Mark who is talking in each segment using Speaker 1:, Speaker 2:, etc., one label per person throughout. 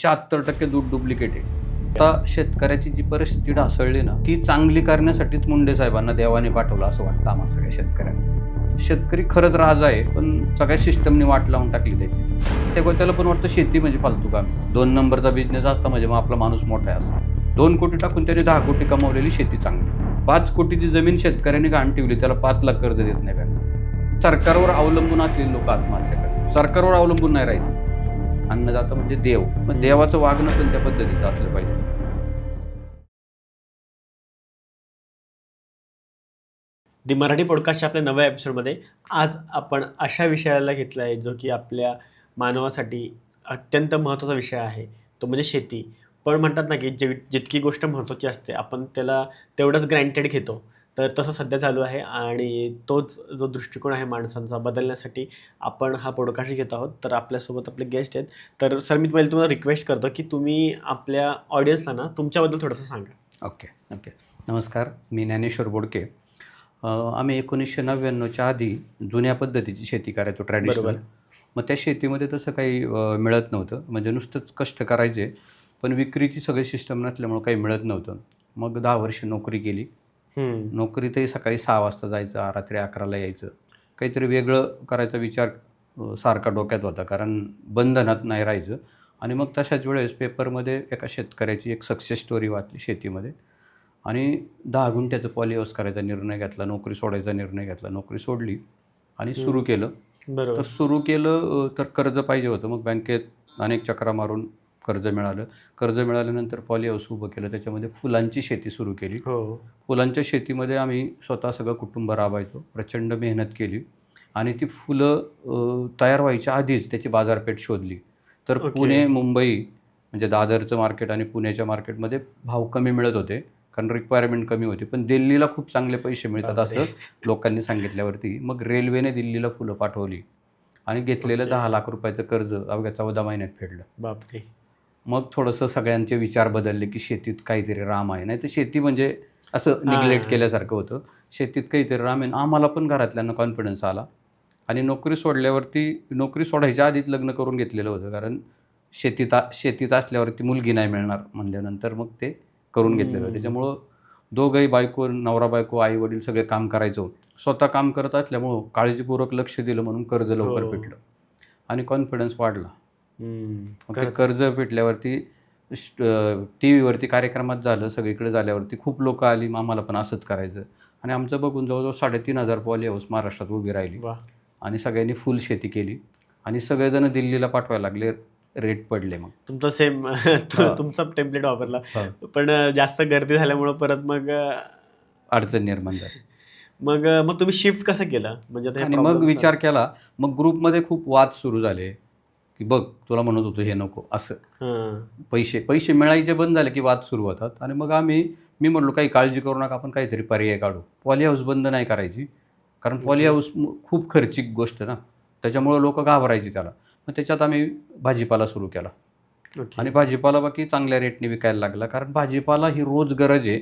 Speaker 1: 76% दूध डुप्लिकेट आहे. आता शेतकऱ्याची जी परिस्थिती ढासळली ना, ती चांगली करण्यासाठीच मुंडे साहेबांना देवाने पाठवलं असं वाटतं आम्हाला सगळ्या शेतकऱ्यांना. शेतकरी खरंच राजा आहे, पण सगळ्या सिस्टमनी वाट लावून टाकली त्याची. त्याला पण वाटतं शेती म्हणजे फालतू काम. 2 नंबरचा बिझनेस असता म्हणजे मग आपला माणूस मोठा आहे असा. 2 कोटी टाकून त्याने 10 कोटी कमावलेली शेती चांगली. 5 कोटीची जमीन शेतकऱ्यांनी घाण ठेवली, त्याला 5 लाख कर्ज देत नाही बँक. सरकारवर अवलंबून असलेले लोक आत्महत्या करतात. सरकारवर अवलंबून नाही राहायचं. अन्नदाता म्हणजे देव, मग देवाचं वागणं पण त्या पद्धतीचं असलं पाहिजे.
Speaker 2: दी मराठी पॉडकास्टच्या आपल्या नव्या एपिसोडमध्ये आज आपण अशा विषयाला घेतला आहे जो की आपल्या मानवासाठी अत्यंत महत्त्वाचा विषय आहे, तो म्हणजे शेती. पण म्हणतात ना की जितकी गोष्ट महत्त्वाची असते आपण त्याला तेवढंच ग्रँटेड घेतो. तर तसं सध्या चालू आहे आणि तोच जो दृष्टिकोन आहे माणसांचा बदलण्यासाठी आपण हा पॉडकास्ट घेत आहोत. तर आपल्यासोबत आपले गेस्ट आहेत. तर सर, मी पहिले तुम्हाला रिक्वेस्ट करतो की तुम्ही आपल्या ऑडियन्सला ना तुमच्याबद्दल थोडंसं सांगा.
Speaker 1: ओके. नमस्कार, मी ज्ञानेश्वर बोडके. आम्ही 1999च्या आधी जुन्या पद्धतीची शेती करायचो, ट्रॅडिशनल. मग त्या शेतीमध्ये तसं काही मिळत नव्हतं, म्हणजे नुसतंच कष्ट करायचे, पण विक्रीची सगळी सिस्टम नसल्यामुळं काही मिळत नव्हतं. मग 10 वर्ष नोकरी केली. नोकरीतही सकाळी 6 वाजता जायचं, रात्री 11ला यायचं. काहीतरी वेगळं करायचा विचार सारखा डोक्यात होता, कारण बंधनात नाही राहायचं. आणि मग तशाच वेळेस पेपरमध्ये एका शेतकऱ्याची एक सक्सेस स्टोरी वाचली शेतीमध्ये, आणि 10 गुंठ्याचं पॉलीहाऊस करायचा निर्णय घेतला, नोकरी सोडायचा निर्णय घेतला. नोकरी सोडली आणि सुरू केलं. तर कर्ज पाहिजे होतं. मग बँकेत अनेक चक्रा मारून कर्ज मिळालं. कर्ज मिळाल्यानंतर पॉलीहाऊस उभं केलं. त्याच्यामध्ये फुलांची शेती सुरू केली. फुलांच्या शेतीमध्ये आम्ही स्वतः सगळं कुटुंब राबायचो. प्रचंड मेहनत केली आणि ती फुलं तयार व्हायच्या आधीच त्याची बाजारपेठ शोधली. तर पुणे, मुंबई म्हणजे दादरचं मार्केट आणि पुण्याच्या मार्केटमध्ये भाव कमी मिळत होते, कारण रिक्वायरमेंट कमी होती. पण दिल्लीला खूप चांगले पैसे मिळतात असं लोकांनी सांगितल्यावरती मग रेल्वेने दिल्लीला फुलं पाठवली आणि घेतलेलं 10 लाख रुपयाचं कर्ज अवघ्या 14 महिन्यात फेडलं.
Speaker 2: बापरे.
Speaker 1: मग थोडंसं सगळ्यांचे विचार बदलले की शेतीत काहीतरी राम आहे. नाही तर शेती म्हणजे असं निग्लेक्ट केल्यासारखं होतं. शेतीत काहीतरी राम आहे. आम्हाला पण घरातल्यांना कॉन्फिडन्स आला आणि नोकरी सोडायच्या आधीच लग्न करून घेतलेलं होतं, कारण शेतीत असल्यावरती मुलगी नाही मिळणार म्हणल्यानंतर मग ते करून घेतलेलं होतं. त्याच्यामुळं दोघंही नवरा बायको, आई वडील सगळे काम करायचो. स्वतः काम करत असल्यामुळं काळजीपूर्वक लक्ष दिलं म्हणून कर्ज लवकर पेटलं आणि कॉन्फिडन्स वाढला. मग ते कर्ज पेटल्यावरती टी व्हीवरती कार्यक्रमात झालं, सगळीकडे झाल्यावरती खूप लोक आली, आम्हाला पण असंच करायचं. आणि आमचं बघून जवळजवळ 3,500 पॉलीहाऊस महाराष्ट्रात उभी राहिली आणि सगळ्यांनी फुल शेती केली आणि सगळेजण दिल्लीला पाठवायला लागले. रेट पडले. मग
Speaker 2: तुमचं सेम तुमचा टेम्पलेट वापरला, पण जास्त गर्दी झाल्यामुळं परत मग
Speaker 1: अडचण निर्माण झाली.
Speaker 2: मग तुम्ही शिफ्ट कसं केलं म्हणजे?
Speaker 1: आणि मग विचार केला. मग ग्रुपमध्ये खूप वाद सुरू झाले की बघ, तुला म्हणत होतो हे नको असं. पैसे मिळायचे बंद झाले की वाद सुरू होतात. आणि मग मी म्हणलो काही काळजी करू नका, आपण काहीतरी पर्याय काढू. पॉलीहाऊस बंद नाही करायची, कारण पॉलीहाऊस खूप खर्चिक गोष्ट ना, त्याच्यामुळं लोक घाबरायची त्याला. मग त्याच्यात आम्ही भाजीपाला सुरू केला आणि भाजीपाला बाकी चांगल्या रेटने विकायला लागला, कारण भाजीपाला ही रोज गरज आहे.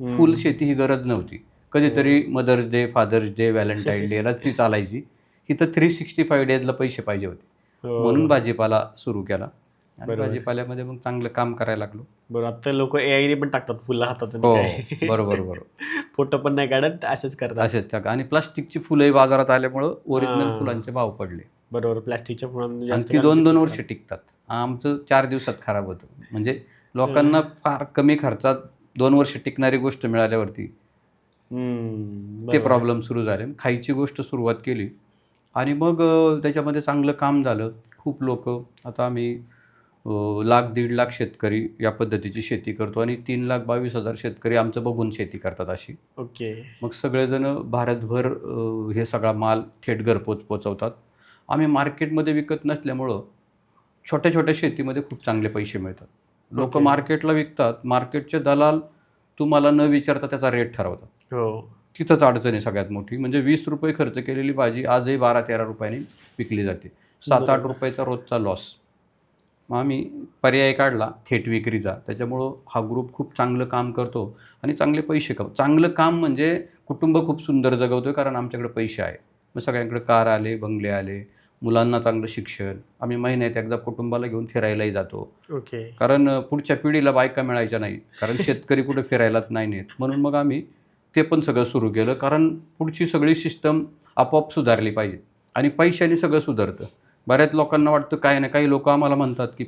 Speaker 1: फुल शेती ही गरज नव्हती. कधीतरी mother's day, father's day, Valentine डेला ती चालायची. ही तर 365 डेजला पैसे पाहिजे होते, म्हणून भाजीपाला सुरू केला आणि भाजीपाल्यामध्ये मग चांगलं काम करायला लागलो.
Speaker 2: बरोबर. आता लोक एआयने पण टाकतात फुलं हातात.
Speaker 1: बरोबर.
Speaker 2: फोटो पण नाही काढत, असेच करतात.
Speaker 1: आणि प्लास्टिकची फुलंही बाजारात आल्यामुळं ओरिजिनल फुलांचे भाव पडले.
Speaker 2: बरोबर. प्लास्टिकच्या फुलांना
Speaker 1: आणि ती 2-2 वर्ष टिकतात. आमचं 4 दिवसात खराब होतं. म्हणजे लोकांना फार कमी खर्चात 2 वर्ष टिकणारी गोष्ट मिळाल्यावरती ते प्रॉब्लेम सुरू झाले. खायची गोष्ट सुरुवात केली आणि मग त्याच्यामध्ये चांगलं काम झालं. खूप लोक, आता आम्ही 1,00,000-1.5 लाख शेतकरी या पद्धतीची शेती करतो आणि 3,22,000 शेतकरी आमचं बघून शेती करतात अशी. मग सगळेजण भारतभर हे सगळा माल थेट घरपोच पोचवतात. आम्ही मार्केटमध्ये विकत नसल्यामुळं छोट्या छोट्या शेतीमध्ये खूप चांगले पैसे मिळतात. लोक मार्केटला विकतात, मार्केटचे दलाल तुम्हाला न विचारता त्याचा रेट ठरवतात. तिथंच अडचण आहे सगळ्यात मोठी. म्हणजे 20 रुपये खर्च केलेली भाजी आजही 12-13 रुपयांनी विकली जाते. 7-8 रुपयाचा रोजचा लॉस. मग आम्ही पर्याय काढला थेट विक्रीचा. त्याच्यामुळं हा ग्रुप खूप चांगलं काम करतो आणि चांगले पैसे चांगलं काम म्हणजे कुटुंब खूप सुंदर जगवतो, कारण आमच्याकडे पैसे आहे. मग सगळ्यांकडे कार आले, बंगले आले. मुलांना चांगलं शिक्षण. आम्ही महिन्यात एकदा कुटुंबाला घेऊन फिरायलाही जातो.
Speaker 2: ओके.
Speaker 1: कारण पुढच्या पिढीला बायका मिळायच्या नाही. कारण शेतकरी कुठे फिरायलाच नाही नेत. म्हणून मग आम्ही ते पण सगळं सुरू केलं. कारण पुढची सगळी सिस्टम आपोआप सुधारली पाहिजे आणि पैशाने सगळं सुधारतं. बऱ्याच लोकांना वाटतं काय नाही, काही लोकं आम्हाला म्हणतात, की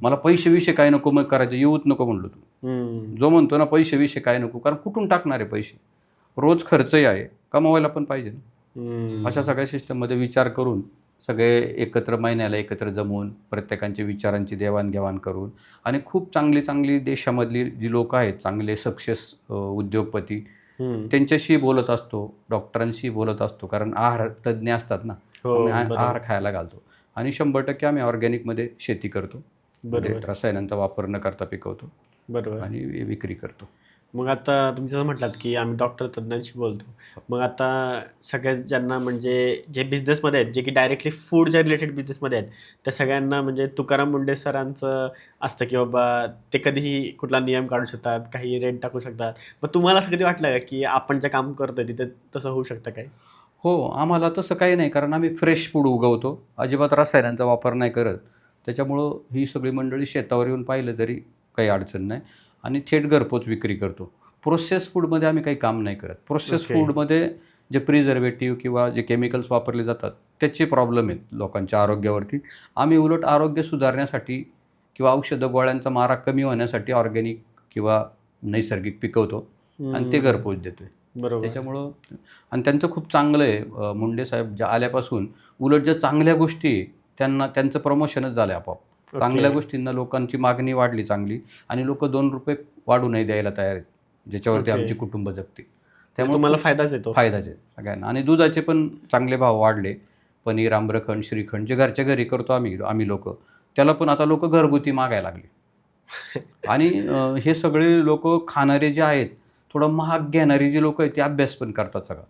Speaker 1: मला पैसे-विषय काय नको, मग करायचं, येऊच नको म्हणलो तू. जो म्हणतो ना पैसे-विषय काय नको, कारण कुठून टाकणार आहे पैसे? रोज खर्चही आहे, कमवायला पण पाहिजे ना. अशा सगळ्या सिस्टममध्ये विचार करून सगळे एकत्र महिन्याला एकत्र जमून प्रत्येकांच्या विचारांची देवाणघेवाण करून आणि खूप चांगली चांगली देशामधली जी लोकं आहेत, चांगले सक्सेस उद्योगपती, त्यांच्याशी बोलत असतो, डॉक्टरांशी बोलत असतो. कारण आहार तज्ज्ञ असतात ना, आम्ही आहार खायला घालतो आणि 100% आम्ही ऑर्गॅनिकमध्ये शेती करतो. म्हणजे रसायनांचा वापर न करता पिकवतो
Speaker 2: बरोबर.
Speaker 1: आणि विक्री करतो.
Speaker 2: मग आता तुम्ही जसं म्हटलात, की आम्ही डॉक्टर तज्ञांशी बोलतो. मग आता सगळ्यात ज्यांना म्हणजे जे बिझनेसमध्ये आहेत, जे की डायरेक्टली फूडच्या रिलेटेड बिझनेसमध्ये आहेत, त्या सगळ्यांना म्हणजे तुकाराम मुंढे सरांचं असतं, की बाबा ते कधीही कुठला नियम काढू शकतात, काही रेट टाकू शकतात. मग तुम्हाला असं कधी वाटलं का, की आपण जे काम करतोय तिथे तसं होऊ शकतं काय?
Speaker 1: हो, आम्हाला तसं काही नाही, कारण आम्ही फ्रेश फूड उगवतो. अजिबात रसायनांचा वापर नाही करत. त्याच्यामुळं ही सगळी मंडळी शेतावर येऊन पाहिलं तरी काही अडचण नाही आणि थेट घरपोच विक्री करतो. प्रोसेस फूडमध्ये आम्ही काही काम नाही करत. Process
Speaker 2: okay.
Speaker 1: फूडमध्ये जे प्रिझर्व्हेटिव्ह किंवा जे केमिकल्स वापरले जातात, त्याचे प्रॉब्लेम आहेत लोकांच्या आरोग्यावरती. आम्ही उलट आरोग्य सुधारण्यासाठी किंवा औषधं गोळ्यांचा मारा कमी होण्यासाठी ऑर्गॅनिक किंवा नैसर्गिक पिकवतो आणि ते घरपोच देतोय.
Speaker 2: बरोबर.
Speaker 1: त्याच्यामुळं आणि त्यांचं खूप चांगलं आहे. मुंडे साहेब ज्या आल्यापासून उलट ज्या चांगल्या गोष्टी आहे, त्यांचं प्रमोशनच झालं आहे आपोआप. चांगल्या गोष्टींना लोकांची मागणी वाढली चांगली आणि लोकं ₹2 वाढूनही द्यायला तयार आहेत, ज्याच्यावरती
Speaker 2: ओके.
Speaker 1: आमची कुटुंब जगतील.
Speaker 2: म्हणजे तुम्हाला
Speaker 1: खूप
Speaker 2: फायदाच येतो.
Speaker 1: फायदाच आहे सगळ्यांना आणि दुधाचे पण चांगले भाव वाढले. पनीर, आम्रखंड, श्रीखंड जे घरच्या घरी करतो आम्ही लोकं, त्याला पण आता लोकं घरगुती मागायला लागली. आणि हे सगळे लोकं खाणारे जे आहेत, थोडं महाग घेणारी जी लोकं आहेत, ते अभ्यास पण करतात सगळा.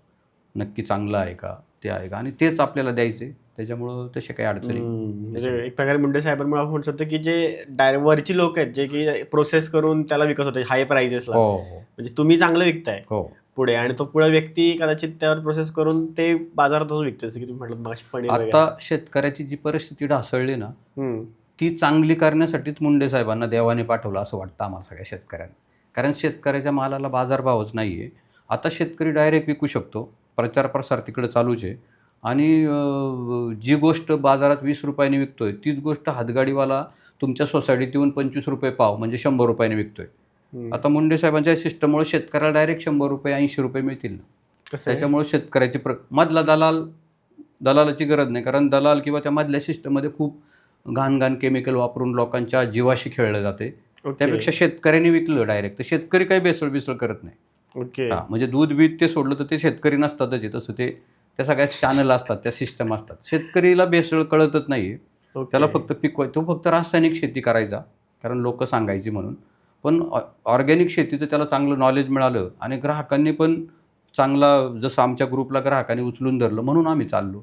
Speaker 1: नक्की चांगलं आहे का? ते आहे का? आणि तेच आपल्याला द्यायचे. त्याच्यामुळं तसे काही अडचणी
Speaker 2: म्हणजे एक प्रकारे मुंडे साहेबांमुळे आपण म्हणू शकतो, की जे वरची लोक आहेत, जे की प्रोसेस करून त्याला विकत होते हाय प्राइजेसला.
Speaker 1: हो, हो.
Speaker 2: म्हणजे तुम्ही चांगलं विकताय
Speaker 1: हो.
Speaker 2: पुढे आणि तो पुढे व्यक्ती कदाचित त्यावर प्रोसेस करून ते बाजारातच विकतो, जसं की तुम्ही म्हटलं मगाशी पनीर वगैरे.
Speaker 1: आता शेतकऱ्याची जी परिस्थिती ढासळली ना,
Speaker 2: हम्म.
Speaker 1: ती चांगली करण्यासाठीच मुंडे साहेबांना देवाने पाठवलं असं वाटतं आम्हाला सगळ्या शेतकऱ्यांना. कारण शेतकऱ्याच्या मालाला बाजारभावच नाही आहे. आता शेतकरी डायरेक्ट विकू शकतो. प्रचार-प्रसार तिकडं चालूच आहे आणि जी गोष्ट बाजारात ₹20 ने विकतोय, तीच गोष्ट हातगाडीवाला तुमच्या सोसायटीत येऊन ₹25 पाव म्हणजे ₹100 ने विकतोय. आता मुंडे साहेबांच्या सिस्टममुळे शेतकऱ्याला डायरेक्ट ₹100 ₹80 मिळतील ना.
Speaker 2: कसं आहे?
Speaker 1: त्याच्यामुळे शेतकऱ्याची मधला दलालाची गरज नाही. कारण दलाल किंवा त्या मधल्या सिस्टममध्ये खूप घाण केमिकल वापरून लोकांच्या जीवाशी खेळलं जाते.
Speaker 2: ओके.
Speaker 1: त्यापेक्षा शेतकऱ्यांनी विकलं डायरेक्ट, तर शेतकरी काही भेसळ करत नाही.
Speaker 2: ओके.
Speaker 1: हां, म्हणजे दूध-बीध ते सोडलं तर ते शेतकरी नसतातच आहे. तसं ते त्या सगळ्या चॅनल असतात, त्या सिस्टम असतात. शेतकरीला भेसळ कळतच नाही आहे.
Speaker 2: ओके.
Speaker 1: त्याला फक्त तो फक्त रासायनिक शेती करायचा, कारण लोकं सांगायची म्हणून. पण ऑर्गॅनिक शेतीचं त्याला चांगलं नॉलेज मिळालं आणि ग्राहकांनी पण चांगला, जसं आमच्या ग्रुपला ग्राहकांनी उचलून धरलं म्हणून आम्ही चाललो.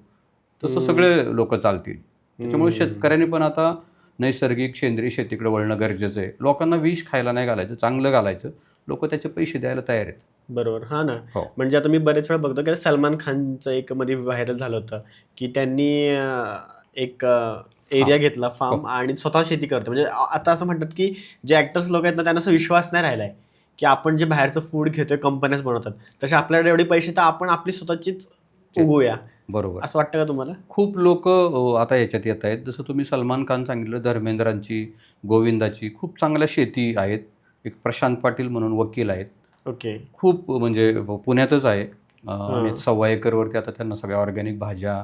Speaker 1: तसं सगळे लोकं चालतील. त्याच्यामुळे शेतकऱ्यांनी पण आता नैसर्गिक सेंद्रिय शेतीकडे वळणं गरजेचं आहे. लोकांना विष खायला नाही घालायचं, चांगलं घालायचं. लोकं त्याचे पैसे द्यायला तयार आहेत.
Speaker 2: बरोबर. हां ना.
Speaker 1: हो.
Speaker 2: म्हणजे आता मी बरेच वेळा बघतो, की सलमान खानचं एक मध्ये व्हायरल झालं होतं, की त्यांनी एक एरिया घेतला फार्म आणि स्वतः शेती करतो. म्हणजे आता असं म्हणतात, की जे ॲक्टर्स लोक आहेत ना, त्यांना असा विश्वास नाही राहिला आहे, की आपण जे बाहेरचं फूड घेतोय कंपन्याच बनवतात. तसे आपल्याकडे एवढे पैसे तर आपण आपली स्वतःचीच उगवूया.
Speaker 1: बरोबर.
Speaker 2: असं वाटतं का तुम्हाला?
Speaker 1: खूप लोकं आता याच्यात येत आहेत. जसं तुम्ही सलमान खान सांगितलं, धर्मेंद्रांची, गोविंदाची खूप चांगल्या शेती आहेत. एक प्रशांत पाटील म्हणून वकील आहेत.
Speaker 2: ओके.
Speaker 1: खूप म्हणजे पुण्यातच आहे. आम्ही 1.25 एकरवरती आता त्यांना सगळ्या ऑर्गॅनिक भाज्या,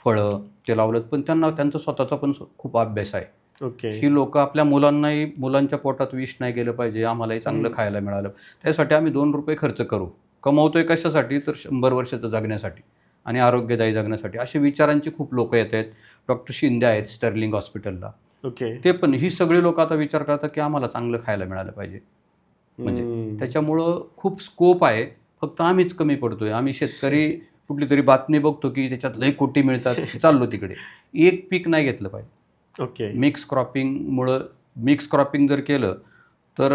Speaker 1: फळं ते लावलेत. पण त्यांचा स्वतःचा पण खूप अभ्यास आहे.
Speaker 2: ओके.
Speaker 1: ही लोकं आपल्या मुलांच्या पोटात विष नाही गेलं पाहिजे, आम्हालाही चांगलं खायला मिळालं. त्यासाठी आम्ही ₹2 खर्च करू. कमवतोय कशासाठी? तर 100 वर्षाचं जगण्यासाठी आणि आरोग्यदायी जगण्यासाठी. असे विचारांची खूप लोकं येत आहेत. डॉक्टर शिंदे आहेत स्टर्लिंग हॉस्पिटलला.
Speaker 2: ओके.
Speaker 1: ते पण ही सगळी लोकं आता विचार करतात, की आम्हाला चांगलं खायला मिळालं पाहिजे. म्हणजे त्याच्यामुळं खूप स्कोप आहे. फक्त आम्हीच कमी पडतोय. आम्ही शेतकरी कुठलीतरी बातमी बघतो, की त्याच्यात लई कोटी मिळतात, चाललो तिकडे. एक पीक नाही घेतलं पाहिजे.
Speaker 2: ओके.
Speaker 1: मिक्स क्रॉपिंग जर केलं तर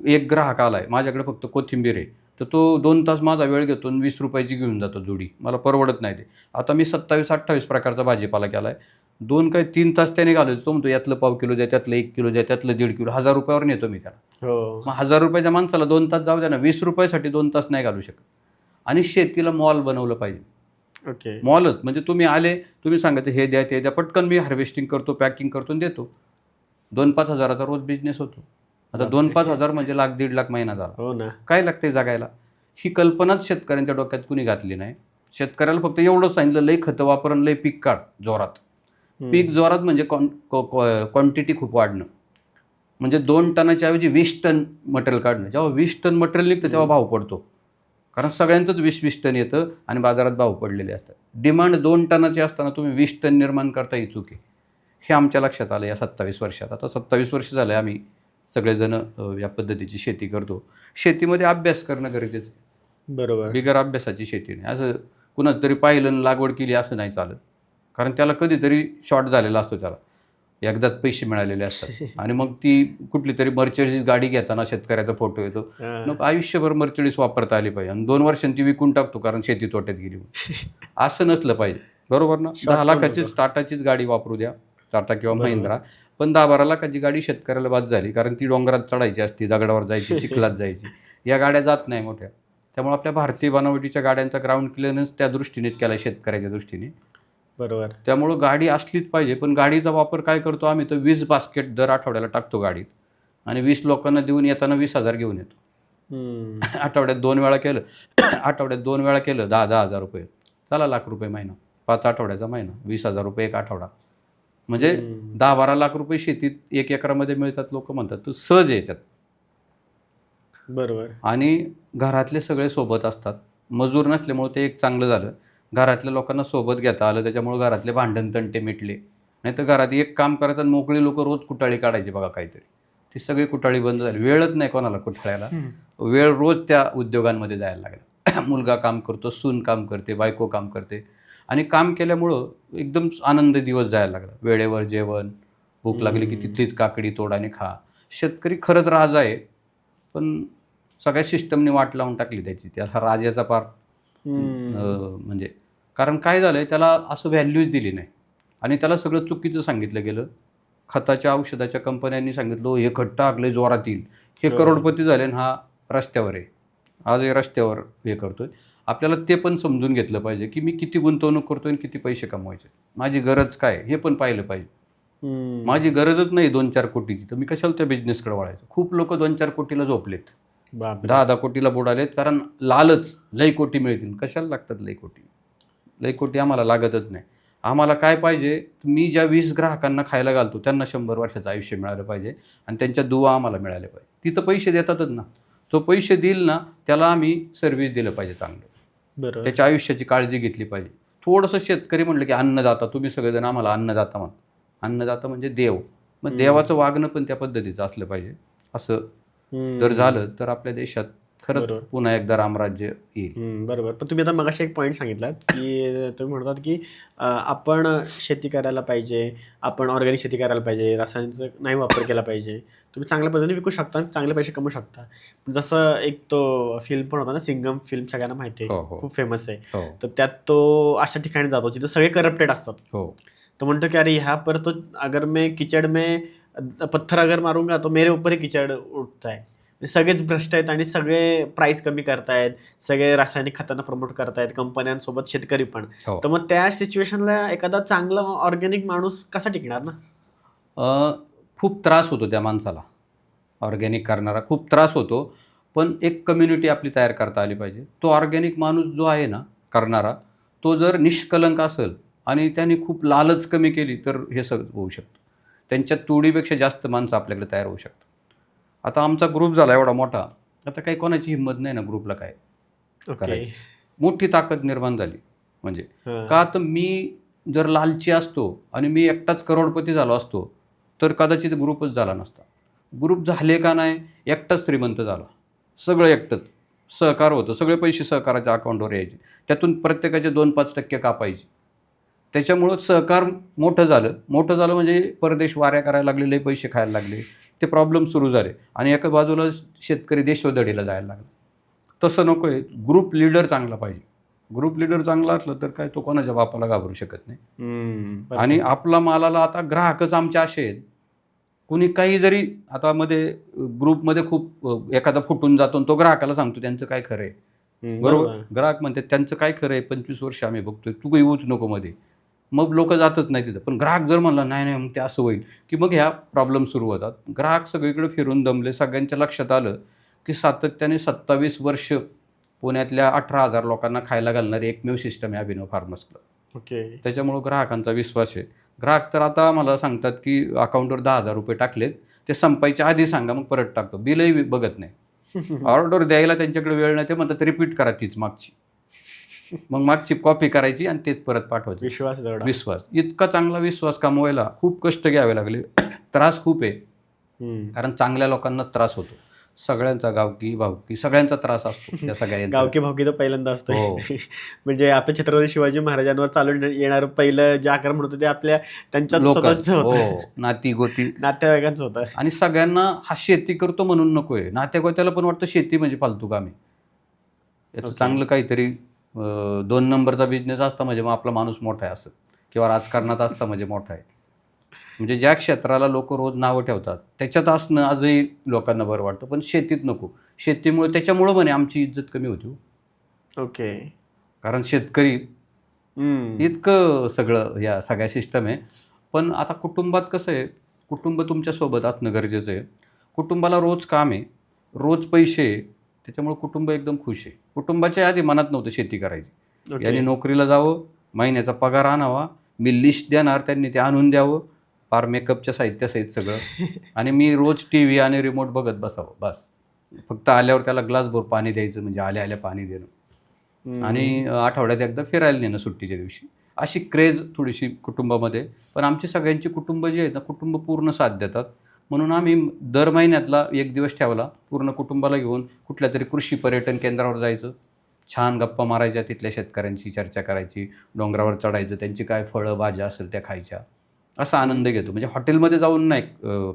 Speaker 1: एक ग्राहक आलाय, माझ्याकडे फक्त कोथिंबीर आहे, तर तो 2 तास माझा वेळ घेतो आणि 20 रुपयाची घेऊन जातो जुडी. मला परवडत नाही ते. आता मी 27-28 प्रकारचा भाजीपाला केला आहे. 2 काय 3 तास त्याने घालवतो. तो म्हणतो यातलं पाव किलो द्या, त्यातलं 1 किलो द्या, त्यातलं 1.5 किलो. ₹1000 नेतो मी त्याला.
Speaker 2: हो.
Speaker 1: मग ₹1000 माणसाला 2 तास जाऊ द्या ना, ₹20 2 तास नाही घालू शकत. आणि शेतीला मॉल बनवलं पाहिजे.
Speaker 2: ओके.
Speaker 1: मॉलच म्हणजे तुम्ही आले, तुम्ही सांगायचं हे द्या, ते द्या. पटकन मी हार्वेस्टिंग करतो, पॅकिंग करतो आणि देतो. 2-5 हजाराचा रोज बिझनेस होतो. आता 2-5 हजार म्हणजे लाख, 1.5 लाख महिना झाला.
Speaker 2: हो ना.
Speaker 1: काय लागते जगायला? ही कल्पनाच शेतकऱ्यांच्या डोक्यात कुणी घातली नाही. शेतकऱ्याला फक्त एवढंच सांगितलं, लई खतं वापर आणि लई पीक काढ जोरात. पीक जोरात म्हणजे क्वांटिटी खूप वाढणं. म्हणजे 2 टनाच्या ऐवजी 20 टन मटेरियल काढणं. जेव्हा 20 टन मटेरियल निघतं तेव्हा भाव पडतो. कारण सगळ्यांचंच 20-20 टन येतं आणि बाजारात भाव पडलेले असतात. डिमांड 2 टनाची असताना तुम्ही 20 टन निर्माण करता ही चूक आहे. हे आमच्या लक्षात आलं या 27 वर्षात. आता 27 वर्ष झालं आम्ही सगळेजण या पद्धतीची शेती करतो. शेतीमध्ये अभ्यास करणं गरजेचं आहे.
Speaker 2: बरोबर.
Speaker 1: बिगर अभ्यासाची शेती नाही. असं कुणाच तरी पाहिलं आणि लागवड केली असं नाही चालत. कारण त्याला कधीतरी शॉर्ट झालेला असतो त्याला. एकदाच पैसे मिळालेले असतात आणि मग ती कुठली तरी मर्चडीज गाडी घेताना शेतकऱ्याचा फोटो येतो. मग आयुष्यभर मर्चडीज वापरता आली पाहिजे आणि 2 वर्षांनी ती विकून टाकतो कारण शेती तोट्यात गेली. असं नसलं पाहिजे. बरोबर ना? 10 लाखाचीच टाटाचीच गाडी वापरू द्या, टाटा किंवा महिंद्रा. पण 10-12 लाखाची गाडी शेतकऱ्याला बाद झाली कारण ती डोंगरात चढायची असती, दगडावर जायची, चिखलात जायची. या गाड्या जात नाही मोठ्या. त्यामुळे आपल्या भारतीय बनावटीच्या गाड्यांचा ग्राउंड क्लिअरन्स त्या दृष्टीनेच केला शेतकऱ्याच्या दृष्टीने.
Speaker 2: बरोबर.
Speaker 1: त्यामुळं गाडी असलीच पाहिजे. पण गाडीचा वापर काय करतो आम्ही, तर 20 बास्केट दर आठवड्याला टाकतो गाडीत आणि 20 लोकांना देऊन येताना 20,000 घेऊन येतो. आठवड्यात 2 वेळा केलं आठवड्यात 2 वेळा केलं 10-10 हजार रुपये. चला ₹1,00,000 महिना, 5 आठवड्याचा महिना, ₹20,000 एक आठवडा. म्हणजे 10-12 लाख रुपये शेतीत 1 एकरामध्ये मिळतात. लोक म्हणतात तर सहज याच्यात.
Speaker 2: बरोबर.
Speaker 1: आणि घरातले सगळे सोबत असतात. मजूर नसल्यामुळे ते एक चांगलं झालं. घरातल्या लोकांना सोबत घेता आलं, त्याच्यामुळे घरातले भांडण तंटे मिटले. नाहीतर घरात एक काम करत आणि मोकळी लोक रोज कुटाळी काढायची बघा काहीतरी. ती सगळी कुटाळी बंद झाली. वेळच नाही कोणाला कुटाळ्याला. वेळ रोज त्या उद्योगांमध्ये जायला लागला. मुलगा काम करतो, सून काम करते, बायको काम करते आणि काम केल्यामुळं एकदम आनंद दिवस जायला लागला. वेळेवर जेवण, भूक लागली की तिथलीच काकडी तोड आणि खा. शेतकरी खरंच राजा आहे, पण सगळ्या सिस्टमने वाट लावून टाकली त्याची. त्याला राजाचा पार म्हणजे कारण काय झालं आहे, त्याला असं व्हॅल्यूच दिली नाही आणि त्याला सगळं चुकीचं सांगितलं गेलं. खताच्या औषधाच्या कंपन्यांनी सांगितलं हे खत टाकले जोरात येईल. हे करोडपती झाले आणि हा रस्त्यावर आहे. आज हे रस्त्यावर हे करतोय. आपल्याला ते पण समजून घेतलं पाहिजे की मी किती गुंतवणूक करतोय आणि किती पैसे कमवायचे. माझी गरज काय हे पण पाहिलं पाहिजे. माझी गरजच नाही 2-4 कोटीची, तर मी कशाला त्या बिझनेसकडे वळायचं. खूप लोक 2-4 कोटीला झोपलेत, 10-10 कोटीला बुडालेत. कारण लालच लई कोटी मिळतील. कशाला लागतात लई कोटी? लई कोटी आम्हाला लागतच नाही. आम्हाला काय पाहिजे, मी ज्या 20 ग्राहकांना खायला घालतो त्यांना 100 वर्षाचं आयुष्य मिळालं पाहिजे आणि त्यांच्या दुवा आम्हाला मिळाल्या पाहिजे. तिथं पैसे देतातच ना. तो पैसे देईल ना त्याला आम्ही सर्व्हिस दिलं पाहिजे चांगलं.
Speaker 2: बरोबर.
Speaker 1: त्याच्या आयुष्याची काळजी घेतली पाहिजे. थोडंसं शेतकरी म्हटलं की अन्नदाता, तुम्ही सगळेजण आम्हाला अन्नदाता म्हणा. अन्नदाता म्हणजे देव. मग देवाचं वागणं पण त्या पद्धतीचं असलं पाहिजे. असं जर झालं तर आपल्या देशात खरंच पुन्हा एकदा रामराज्य येईल.
Speaker 2: बरोबर. पण तुम्ही आता मगाशी एक पॉईंट सांगितलात की तुम्ही म्हणतात की आपण शेती करायला पाहिजे, आपण ऑर्गॅनिक शेती करायला पाहिजे, रासायनिकचा नाही वापर केला पाहिजे. तुम्ही चांगल्या पद्धतीने विकू शकता, चांगले पैसे कमवू शकता. जसं एक तो फिल्म पण होता ना, सिंघम फिल्म, सगळ्यांना माहिती आहे, खूप फेमस आहे. तर त्यात तो अशा ठिकाणी जातो जिथे सगळे करप्टेड असतात. तो म्हणतो की अरे ह्या पर तो अगर मैं कीचड़ में पत्थर अगर मारूंगा तो मेरे ऊपर ही कीचड़ उठता है. सगळेच भ्रष्ट आहेत आणि सगळे प्राईस कमी करतायत, सगळे रासायनिक खतांना प्रमोट करतायत, कंपन्यांसोबत शेतकरी पण. तर मग त्या सिच्युएशनला एखादा चांगला ऑर्गॅनिक माणूस कसा टिकणार ना?
Speaker 1: खूप त्रास होतो त्या माणसाला. ऑर्गॅनिक करणारा खूप त्रास होतो. पण एक कम्युनिटी आपली तयार करता आली पाहिजे. तो ऑर्गॅनिक माणूस जो आहे ना करणारा, तो जर निष्कलंक असेल आणि त्याने खूप लालच कमी केली तर हे सगळं होऊ शकतं. त्यांच्या तोडीपेक्षा जास्त माणसं आपल्याकडे तयार होऊ शकतात. आता आमचा ग्रुप झाला एवढा मोठा, आता काही कोणाची हिंमत नाही ना ग्रुपला काय करायची. मोठी ताकद निर्माण झाली. म्हणजे का तर मी जर लालची असतो आणि मी एकटाच करोडपती झालो असतो तर कदाचित ग्रुपच झाला नसता. ग्रुप झाले का नाही, एकटाच श्रीमंत झाला. सगळं एकटंच. सहकार होतं, सगळे पैसे सहकाराच्या अकाउंटवर यायचे. त्यातून प्रत्येकाचे 2-5% कापायचे. त्याच्यामुळं सहकार मोठं झालं म्हणजे परदेश वाऱ्या करायला लागले, लई पैसे खायला लागले. ते प्रॉब्लेम सुरू झाले आणि एका बाजूला शेतकरी देशोधडीला जायला लागला. तसं नको आहे. ग्रुप लीडर चांगला पाहिजे. ग्रुप लीडर चांगला असलं तर काय तो कोणाच्या बापाला घाबरू शकत नाही. आणि आपला मालाला आता ग्राहकच आमचे असे आहेत, कुणी काही जरी आता मध्ये ग्रुपमध्ये खूप एखादा फुटून जातो आणि तो ग्राहकाला सांगतो त्यांचं काय खरं आहे. बरोबर. ग्राहक म्हणते त्यांचं काय खरं आहे, 25 वर्ष आम्ही बघतोय, तू येऊच नको मध्ये. मग लोक जातच नाही तिथं. पण ग्राहक जर म्हणला नाही नाही मग ते असं होईल, की मग ह्या प्रॉब्लेम सुरू होतात. ग्राहक सगळीकडे फिरून दमले. सगळ्यांच्या लक्षात आलं की सातत्याने 27 वर्ष पुण्यातल्या 18,000 लोकांना खायला घालणारी एकमेव सिस्टम आहे अभिनव फार्मर्स क्लब.
Speaker 2: ओके.
Speaker 1: त्याच्यामुळं ग्राहकांचा विश्वास आहे. ग्राहक तर आता मला सांगतात की अकाउंटवर 10,000 रुपये टाकलेत, ते संपायच्या आधी सांगा मग परत टाकतो. बिलही बघत नाही. ऑर्डर द्यायला त्यांच्याकडे वेळ नाही, ते म्हणतात रिपीट करा तीच मागची. मग मागची कॉपी करायची आणि तेच परत पाठवायचं.
Speaker 2: विश्वास एवढा.
Speaker 1: विश्वास, इतका चांगला विश्वास कमवायला खूप कष्ट घ्यावे लागले. त्रास खूप आहे, कारण चांगल्या लोकांना त्रास होतो. सगळ्यांचा गावकी भावकी सगळ्यांचा त्रास असतो त्या सगळ्यांचा.
Speaker 2: गावकी भावकी तर पहिल्यांदा असतो.
Speaker 1: हो.
Speaker 2: म्हणजे आपल्या छत्रपती शिवाजी महाराजांवर चालून येणारं पहिलं जे आक्रमण होतं ते आपल्या त्यांच्याच
Speaker 1: लोक
Speaker 2: स्वतःचं होतं.
Speaker 1: हो, नाती गोती
Speaker 2: नातेवाईकांचं होतं.
Speaker 1: आणि सगळ्यांना हा शेती करतो म्हणून नकोय. नातेगोत्याला पण वाटतं शेती म्हणजे फालतू काम आहे. याचं
Speaker 2: Okay.
Speaker 1: चांगलं काहीतरी 2 नंबरचा बिझनेस असता म्हणजे मग आपला माणूस मोठा आहे असं, किंवा राजकारणात असता म्हणजे मोठा आहे. म्हणजे ज्या क्षेत्राला लोक रोज नावं ठेवतात त्याच्यात असणं आजही लोकांना बरं वाटतं, पण शेतीत नको. शेतीमुळे त्याच्यामुळं म्हणे आमची इज्जत कमी होती हो.
Speaker 2: ओके.
Speaker 1: कारण शेतकरी इतकं सगळं या सगळ्या सिस्टम आहे. पण आता कुटुंबात कसं आहे, कुटुंब तुमच्यासोबत असणं गरजेचं आहे. कुटुंबाला रोज काम आहे, रोज पैसे आहे, त्याच्यामुळे कुटुंब एकदम खुश आहे. कुटुंबाच्या आधी मनात नव्हतं शेती करायची.
Speaker 2: Okay.
Speaker 1: यांनी नोकरीला जावं, महिन्याचा पगार आणावा, मी लिस्ट देणार त्यांनी ते आणून द्यावं, फार मेकअपच्या साहित्यासहित सगळं, आणि मी रोज टी व्ही आणि रिमोट बघत बसावं बस. फक्त आल्यावर त्याला ग्लासभर पाणी द्यायचं, म्हणजे आल्या आल्या पाणी देणं, आणि आठवड्यात एकदा फिरायला नेणं सुट्टीच्या दिवशी. अशी क्रेज थोडीशी कुटुंबामध्ये. पण आमची सगळ्यांची कुटुंब जी आहेत ना, कुटुंब पूर्ण साथ देतात. म्हणून आम्ही दर महिन्यातला एक दिवस ठेवला, पूर्ण कुटुंबाला घेऊन कुठल्या तरी कृषी पर्यटन केंद्रावर जायचं, छान गप्पा मारायच्या, तिथल्या शेतकऱ्यांची चर्चा करायची, डोंगरावर चढायचं, त्यांची काय फळं भाज्या असेल त्या खायच्या, असा आनंद घेतो. म्हणजे हॉटेलमध्ये जाऊन नाही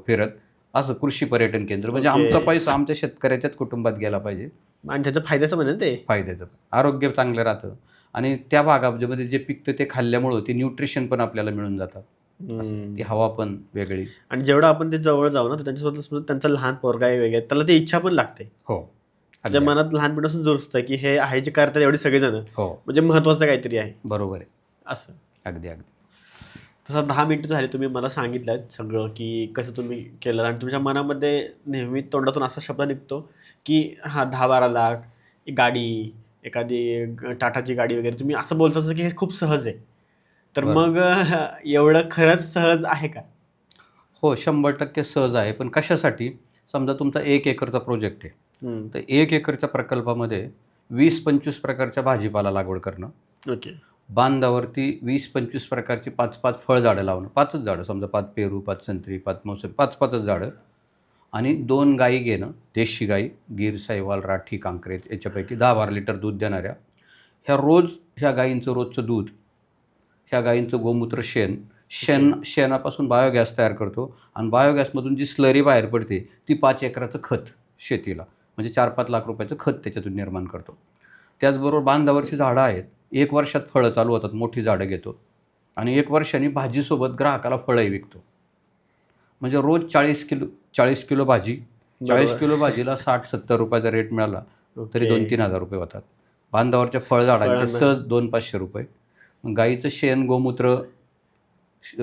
Speaker 1: फिरत, असं कृषी पर्यटन केंद्र. म्हणजे
Speaker 2: Okay.
Speaker 1: आमचा पैसा आमच्या शेतकऱ्याच्याच कुटुंबात गेला पाहिजे.
Speaker 2: आणि त्याचं फायद्याचं म्हणजे ते
Speaker 1: फायद्याचं, आरोग्य चांगलं राहतं, आणि त्या भागामध्ये जे पिकतं ते खाल्ल्यामुळं ते न्यूट्रिशन पण आपल्याला मिळून जातात. असं ती हवा पण वेगळी.
Speaker 2: आणि जेवढं आपण ते जवळ जाऊ ना तर त्यांच्यासोबत समजा त्यांचा लहान पोरगा आहे वगैरे, त्याला ती इच्छा पण लागते.
Speaker 1: हो,
Speaker 2: त्याच्या मनात लहानपणापासून जोर की हे आहे जे करतात एवढे सगळेजण,
Speaker 1: हो,
Speaker 2: म्हणजे महत्वाचं काहीतरी आहे
Speaker 1: बरोबर आहे.
Speaker 2: असं.
Speaker 1: अगदी अगदी.
Speaker 2: तसं 10 मिनिटं झाली, तुम्ही मला सांगितलं सगळं की कसं तुम्ही केलं, आणि तुमच्या मनामध्ये नेहमी तोंडातून असा शब्द निघतो की हा 10-12 लाख गाडी, एखादी टाटाची गाडी वगैरे, तुम्ही असं बोलता की हे खूप सहज आहे. तर मग एवढं खरंच सहज आहे का?
Speaker 1: हो, 100% सहज आहे. पण कशासाठी? समजा तुमचा 1 एकरचा प्रोजेक्ट आहे, तर 1 एकरच्या प्रकल्पामध्ये 20-25 प्रकारच्या भाजीपाला लागवड करणं,
Speaker 2: ओके.
Speaker 1: बांधावरती 20-25 प्रकारची 5-5 फळझाडं लावणं, 5च झाडं, समजा 5 पेरू, 5 संत्री, 5 मोसंबी, 5-5च झाडं, आणि 2 गायी घेणं, देशी गाई, गीर, साहिवाल, राठी, कांक्रेज, याच्यापैकी 10-12 लिटर दूध देणाऱ्या. ह्या गायींचं रोजचं दूध, ह्या गायींचं गोमूत्र, शेणापासून बायोगॅस तयार करतो, आणि बायोगॅसमधून जी स्लरी बाहेर पडते ती 5 एकराचं खत शेतीला, म्हणजे 4-5 लाख रुपयाचं खत त्याच्यातून निर्माण करतो. त्याचबरोबर बांधावरची झाडं आहेत, 1 वर्षात फळं चालू होतात, मोठी झाडं घेतो, आणि 1 वर्षांनी भाजीसोबत ग्राहकाला फळंही विकतो. म्हणजे रोज 40 किलो भाजी, 40 किलो भाजीला 60-70 रुपयाचा रेट मिळाला तरी 2-3 हजार रुपये होतात. बांधावरच्या फळझाडांचे सहज 200-500 रुपये. गाईचं शेण,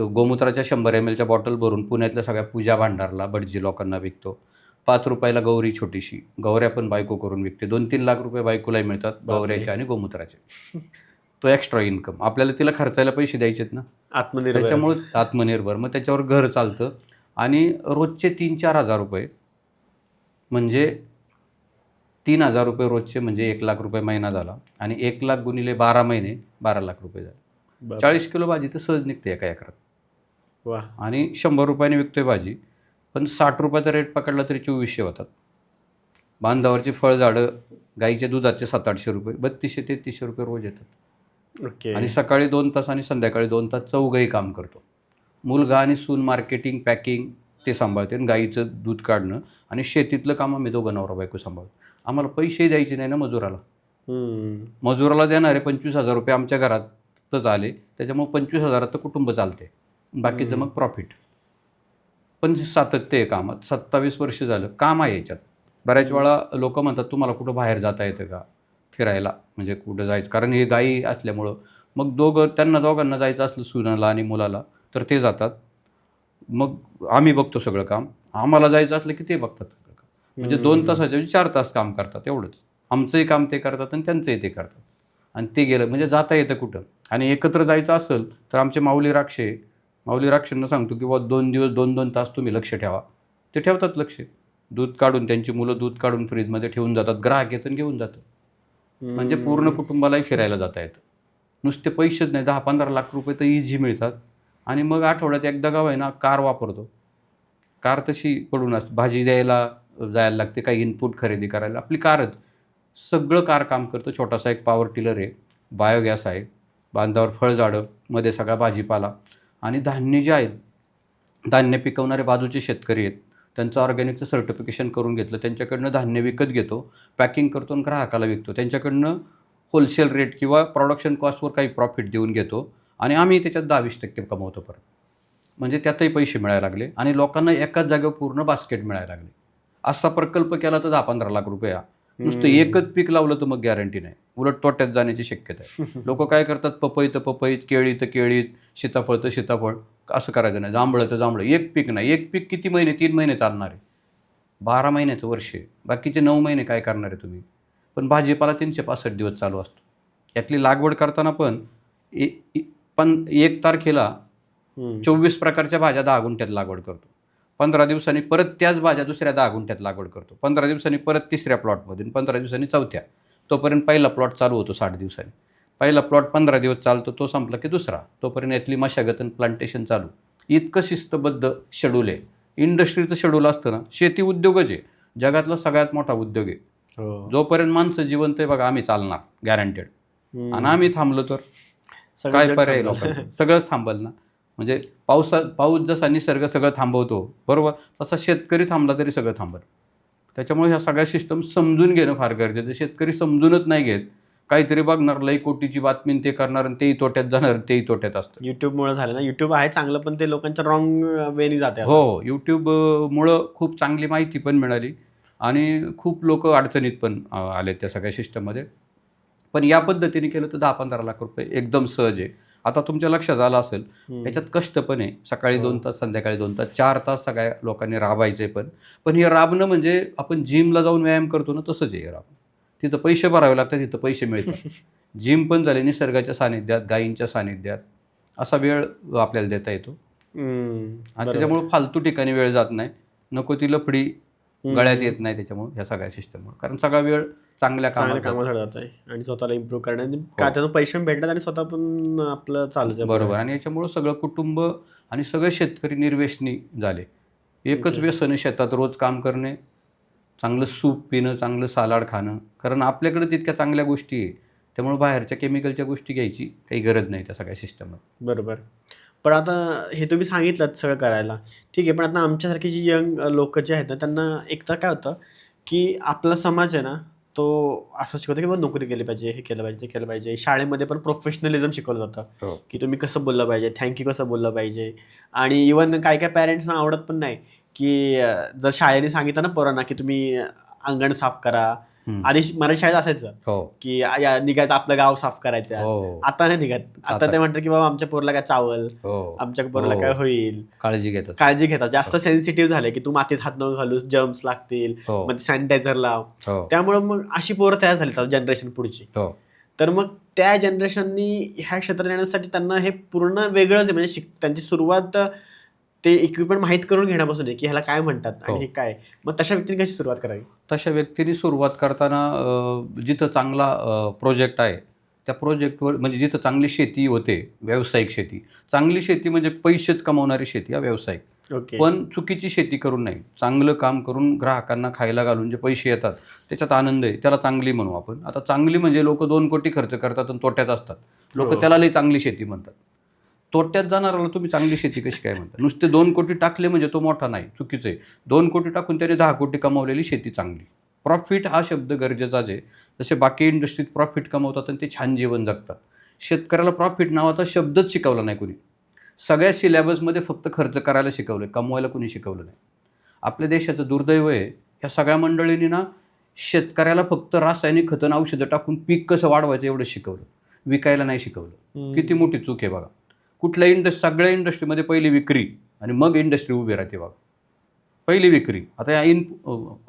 Speaker 1: गोमूत्राच्या 100 ml बॉटल भरून पुण्यातल्या सगळ्या पूजा भांडारला, भटजी लोकांना विकतो. 5 रुपयाला गौरी छोटीशी, गौऱ्या पण बायको करून विकते. 2-3 लाख रुपये बायकोलाही मिळतात गौऱ्याचे आणि गोमूत्राचे. तो एक्स्ट्रा इन्कम. आपल्याला तिला खर्चायला पैसे द्यायचेत ना,
Speaker 2: आत्मनिर्भर.
Speaker 1: त्याच्यामुळे आत्मनिर्भर. मग त्याच्यावर घर चालतं. आणि रोजचे 3-4 हजार रुपये, म्हणजे 3,000 रुपये रोजचे, म्हणजे 1 लाख रुपये महिना झाला, आणि 1 लाख गुणिले 12 महिने 12 लाख रुपये झाले. 40 किलो भाजी तर सहज निघते एका एकरात.
Speaker 2: वा.
Speaker 1: आणि 100 रुपयाने विकतोय भाजी, पण 60 रुपयाचा रेट पकडला तरी 2400 होतात. बांधावरची फळझाडं, गाईच्या दुधाचे 700-800 रुपये, 3200-3300 रुपये रोज येतात.
Speaker 2: ओके.
Speaker 1: आणि सकाळी 2 तास आणि संध्याकाळी 2 तास चौघही काम करतो. मुलगा आणि सून मार्केटिंग, पॅकिंग, ते सांभाळते आणि गाईचं दूध काढणं आणि शेतीतलं काम आम्ही दोघं नवरा बायको सांभाळतो. आम्हाला पैसे द्यायचे नाही ना मजुराला. मजुराला देणारे 25,000 रुपये आमच्या घरातच आले, त्याच्यामुळे 25,000 तर कुटुंब चालते, बाकीचं मग प्रॉफिट. पण सातत्य आहे कामात. 27 वर्ष झालं काम आहे याच्यात. बऱ्याच वेळा लोक म्हणतात तुम्हाला कुठं बाहेर जाता येतं का फिरायला, म्हणजे कुठं जायचं, कारण हे गाई असल्यामुळं मग त्यांना दोघांना जायचं असलं सुनाला आणि मुलाला तर ते जातात. मग आम्ही बघतो सगळं काम. आम्हाला जायचं असलं की ते बघतात सगळं काम. म्हणजे 2 तासाच्या 4 तास काम करतात एवढंच. आमचंही काम ते करतात आणि त्यांचंही ते करतात. आणि ते गेलं म्हणजे जाता येतं कुठं. आणि एकत्र जायचं असेल तर आमचे माऊली राक्षांना सांगतो की 2 दिवस 2-2 तास तुम्ही लक्ष ठेवा. ते ठेवतात लक्ष. दूध काढून त्यांची मुलं दूध काढून फ्रीजमध्ये ठेवून जातात. ग्राहक येतं आणि घेऊन जातं. म्हणजे पूर्ण कुटुंबालाही फिरायला जाता येतं. नुसते पैसेच नाही, 10-15 लाख रुपये तर इझी मिळतात. आणि मग आठवड्यात एकदा का होईना कार वापरतो. कार तशी पडून असते. भाजी द्यायला जायला लागते, काही इनपुट खरेदी करायला, आपली कारच. सगळं कार काम करतं. छोटासा एक पॉवर टिलर आहे, बायोगॅस आहे, बांधावर फळझाडं, मध्ये सगळा भाजीपाला आणि धान्य जे आहेत, धान्य पिकवणारे बाजूचे शेतकरी आहेत, त्यांचं ऑर्गॅनिकचं सर्टिफिकेशन करून घेतलं, त्यांच्याकडनं धान्य विकत घेतो, पॅकिंग करतो आणि ग्राहकाला विकतो. त्यांच्याकडनं होलसेल रेट किंवा प्रोडक्शन कॉस्टवर काही प्रॉफिट देऊन घेतो आणि आम्ही त्याच्यात 10-20% कमवतो परत. म्हणजे त्यातही पैसे मिळायला लागले आणि लोकांना एकाच जागेवर पूर्ण बास्केट मिळायला लागले. असा प्रकल्प केला तर 10-15 लाख रुपये. नुसतं एकच पीक लावलं तर मग गॅरंटी नाही, उलट तोट्यात जाण्याची शक्यता आहे. लोक काय करतात, पपई तर पपईत, केळी तर केळीत, सीताफळ तर सीताफळ, असं करायचं नाही. जांभळं तर जांभळं. एक पीक नाही. एक पीक किती महिने? 3 महिने चालणार आहे. 12 महिन्याचं वर्ष आहे. बाकीचे 9 महिने काय करणार आहे तुम्ही? पण भाजीपाला 365 दिवस चालू असतो. यातली लागवड करताना पण 1 तारखेला 24 प्रकारच्या भाज्या 10 गुंठ्यात लागवड करतो. 15 दिवसांनी परत त्याच भाज्या दुसऱ्या 10 गुंठ्यात लागवड करतो. 15 दिवसांनी परत तिसऱ्या प्लॉटमध्ये, 15 दिवसांनी चौथ्या. तोपर्यंत पहिला प्लॉट चालू होतो 60 दिवसांनी. पहिला प्लॉट 15 दिवस चालतो, तो संपला की दुसरा. तोपर्यंत यातली मशागत आणि प्लांटेशन चालू. इतकं शिस्तबद्ध शेड्यूल आहे. इंडस्ट्रीचं शेड्यूल असतं ना. शेती उद्योगच आहे जगातला सगळ्यात मोठा उद्योग आहे. जोपर्यंत माणसं जिवंत आहे बघा, आम्ही चालणार गॅरंटेड. आणि आम्ही थांबलो तर काय पर्याय लोकांना? सगळंच थांबल ना. म्हणजे पाऊस जसा निसर्ग सगळं थांबवतो बरोबर, तसा शेतकरी थांबला तरी सगळं थांबल. त्याच्यामुळे ह्या सगळ्या सिस्टम समजून घेणं फार गरजेचं. शेतकरी समजूनच नाही घेत. काहीतरी बघणार, लई कोटीची बातमी ते करणार आणि तेही तोट्यात जाणार, तेही तोट्यात असतं.
Speaker 2: युट्यूबमुळे झालं ना. युट्यूब आहे चांगलं, पण ते लोकांच्या रॉंग वेनी जाते.
Speaker 1: हो, यूट्यूबमुळं खूप चांगली माहिती पण मिळाली आणि खूप लोक अडचणीत पण आले त्या सगळ्या सिस्टममध्ये. पण या पद्धतीने केलं तर 10-15 लाख रुपये एकदम सहज आहे. आता तुमच्या लक्षात आलं असेल, याच्यात कष्ट पण आहे. सकाळी 2 तास, संध्याकाळी 2 तास, 4 तास सगळ्या लोकांनी राबायचे. पण हे राबणं म्हणजे आपण जिमला जाऊन व्यायाम करतो ना, तसंच आहे राबणं. तिथं पैसे भरावे लागतात, तिथं पैसे मिळतात. जिम पण झाले निसर्गाच्या सानिध्यात, गायींच्या सानिध्यात. असा वेळ आपल्याला देता येतो आणि त्याच्यामुळे फालतू ठिकाणी वेळ जात नाही. नको ती लफडी गळ्यात येत नाही त्याच्यामुळे, ह्या सगळ्या सिस्टममुळे. कारण सगळा वेळ चांगल्या
Speaker 2: कामासाठी जात आहे आणि स्वतःला इम्प्रूव्ह करण्यात त्यातून पैसे पण भेटतात आणि स्वतः पण आपलं चालूच आहे.
Speaker 1: बरोबर. आणि याच्यामुळं सगळं कुटुंब आणि सगळे शेतकरी निर्व्यसनी झाले. एकच व्यसन आहे, शेतात रोज काम करणे, चांगलं सूप पिणं, चांगलं सलाड खाणं. कारण आपल्याकडे तितक्या चांगल्या गोष्टी आहे, त्यामुळे बाहेरच्या केमिकलच्या गोष्टी घ्यायची काही गरज नाही त्या सगळ्या सिस्टममध्ये.
Speaker 2: बरोबर. पण आता हे तुम्ही सांगितलं सगळं करायला, ठीक आहे. पण आता आमच्यासारखी जी यंग लोक जे आहेत ना, त्यांना एकतर काय होतं की आपला समाज आहे ना, तो असं शिकवतो की नोकरी केली पाहिजे, हे केलं पाहिजे, ते केलं पाहिजे. शाळेमध्ये पण प्रोफेशनलिझम शिकवलं जातं की तुम्ही कसं बोललं पाहिजे, थँक्यू कसं बोललं पाहिजे. आणि इवन काय काय पॅरेंट्सना आवडत पण नाही की जर शाळेने सांगितलं ना पोरांना की तुम्ही अंगण साफ करा. आधी मराठी शाळेत असायचं की निघायचं आपलं गाव साफ करायचं. आता नाही निघत. आता ते म्हणतात की बाबा आमच्या पोरला काय चावल, आमच्या पोरला काय होईल, काळजी घेतात. जास्त सेन्सिटिव्ह झाले की तू मातीत हात न घालू, जर्म्स लागतील, मग सॅनिटायझर लाव. त्यामुळे मग अशी पोरं तयार झाली जनरेशन पुढची. तर मग त्या जनरेशननी ह्या क्षेत्रात येण्यासाठी त्यांना हे पूर्ण वेगळंच आहे. म्हणजे त्यांची सुरुवात ते इक्विपमेंट माहीत करून घेण्यापासून आहे की ह्याला काय म्हणतात आणि हे काय. मग तशा व्यक्तीने कशी सुरुवात करावी?
Speaker 1: तशा व्यक्तीने सुरुवात करताना जिथं चांगला प्रोजेक्ट आहे त्या प्रोजेक्टवर, म्हणजे जिथं चांगली शेती होते, व्यावसायिक शेती. चांगली शेती म्हणजे पैसेच कमावणारी शेती, हा व्यावसायिक. पण चुकीची शेती करून नाही, चांगलं काम करून ग्राहकांना खायला घालून जे पैसे येतात त्याच्यात आनंद आहे, त्याला चांगली म्हणू आपण. आता चांगली म्हणजे लोक 2 कोटी खर्च करतात आणि तोट्यात असतात, लोक त्याला लई चांगली शेती म्हणतात. तोट्यात जाणाराला तुम्ही चांगली शेती कशी काय म्हणता? नुसते 2 कोटी टाकले म्हणजे तो मोठा नाही, चुकीचं आहे. 2 कोटी टाकून त्याने 10 कोटी कमावलेली शेती चांगली. प्रॉफिट हा शब्द गरजेचाच आहे. जसे बाकी इंडस्ट्रीत प्रॉफिट कमवतात आणि ते छान जीवन जगतात. शेतकऱ्याला प्रॉफिट नावाचा शब्दच शिकवला नाही कुणी. सगळ्या सिलॅबसमध्ये फक्त खर्च करायला शिकवलं, कमवायला कुणी शिकवलं नाही. आपल्या देशाचं दुर्दैव आहे, ह्या सगळ्या मंडळींनी ना शेतकऱ्याला फक्त रासायनिक खतं आणि औषधं टाकून पीक कसं वाढवायचं एवढं शिकवलं, विकायला नाही शिकवलं. किती मोठी चूक आहे बघा. कुठल्या सगळ्या इंडस्ट्रीमध्ये पहिली विक्री आणि मग इंडस्ट्री उभी राहते बघा. पहिली विक्री. आता या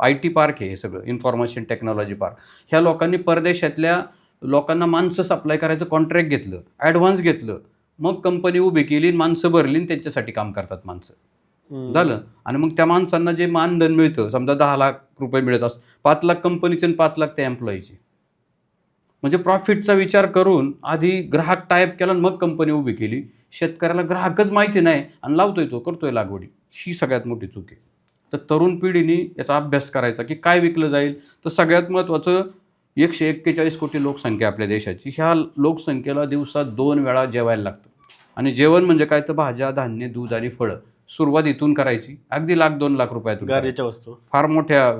Speaker 1: IT पार्क आहे हे सगळं, इन्फॉर्मेशन टेक्नॉलॉजी पार्क. ह्या लोकांनी परदेशातल्या लोकांना माणसं सप्लाय करायचं कॉन्ट्रॅक्ट घेतलं, ॲडव्हान्स घेतलं, मग कंपनी उभी केली, माणसं भरली आणि त्यांच्यासाठी काम करतात माणसं. झालं. आणि मग त्या माणसांना जे मानधन मिळतं, समजा 10 लाख रुपये मिळत असतं, 5 लाख कंपनीचे आणि 5 लाख त्या एम्प्लॉईचे. म्हणजे प्रॉफिटचा विचार करून आधी ग्राहक टाईप केला आणि मग कंपनी उभी केली. शेतकऱ्याला ग्राहकच माहिती नाही आणि लावतोय तो, करतोय लागवडी. ही सगळ्यात मोठी चूक आहे. तर तरुण पिढीने याचा अभ्यास करायचा की काय विकलं जाईल. तर सगळ्यात महत्त्वाचं 141 कोटी लोकसंख्या आपल्या देशाची. ह्या लोकसंख्येला दिवसात 2 वेळा जेवायला लागतं. आणि जेवण म्हणजे काय तर भाज्या, धान्य, दूध आणि फळं. सुरुवात इथून करायची. अगदी 1,00,000-2 लाख रुपयातून
Speaker 2: गरजेच्या वस्तू.
Speaker 1: फार मोठ्या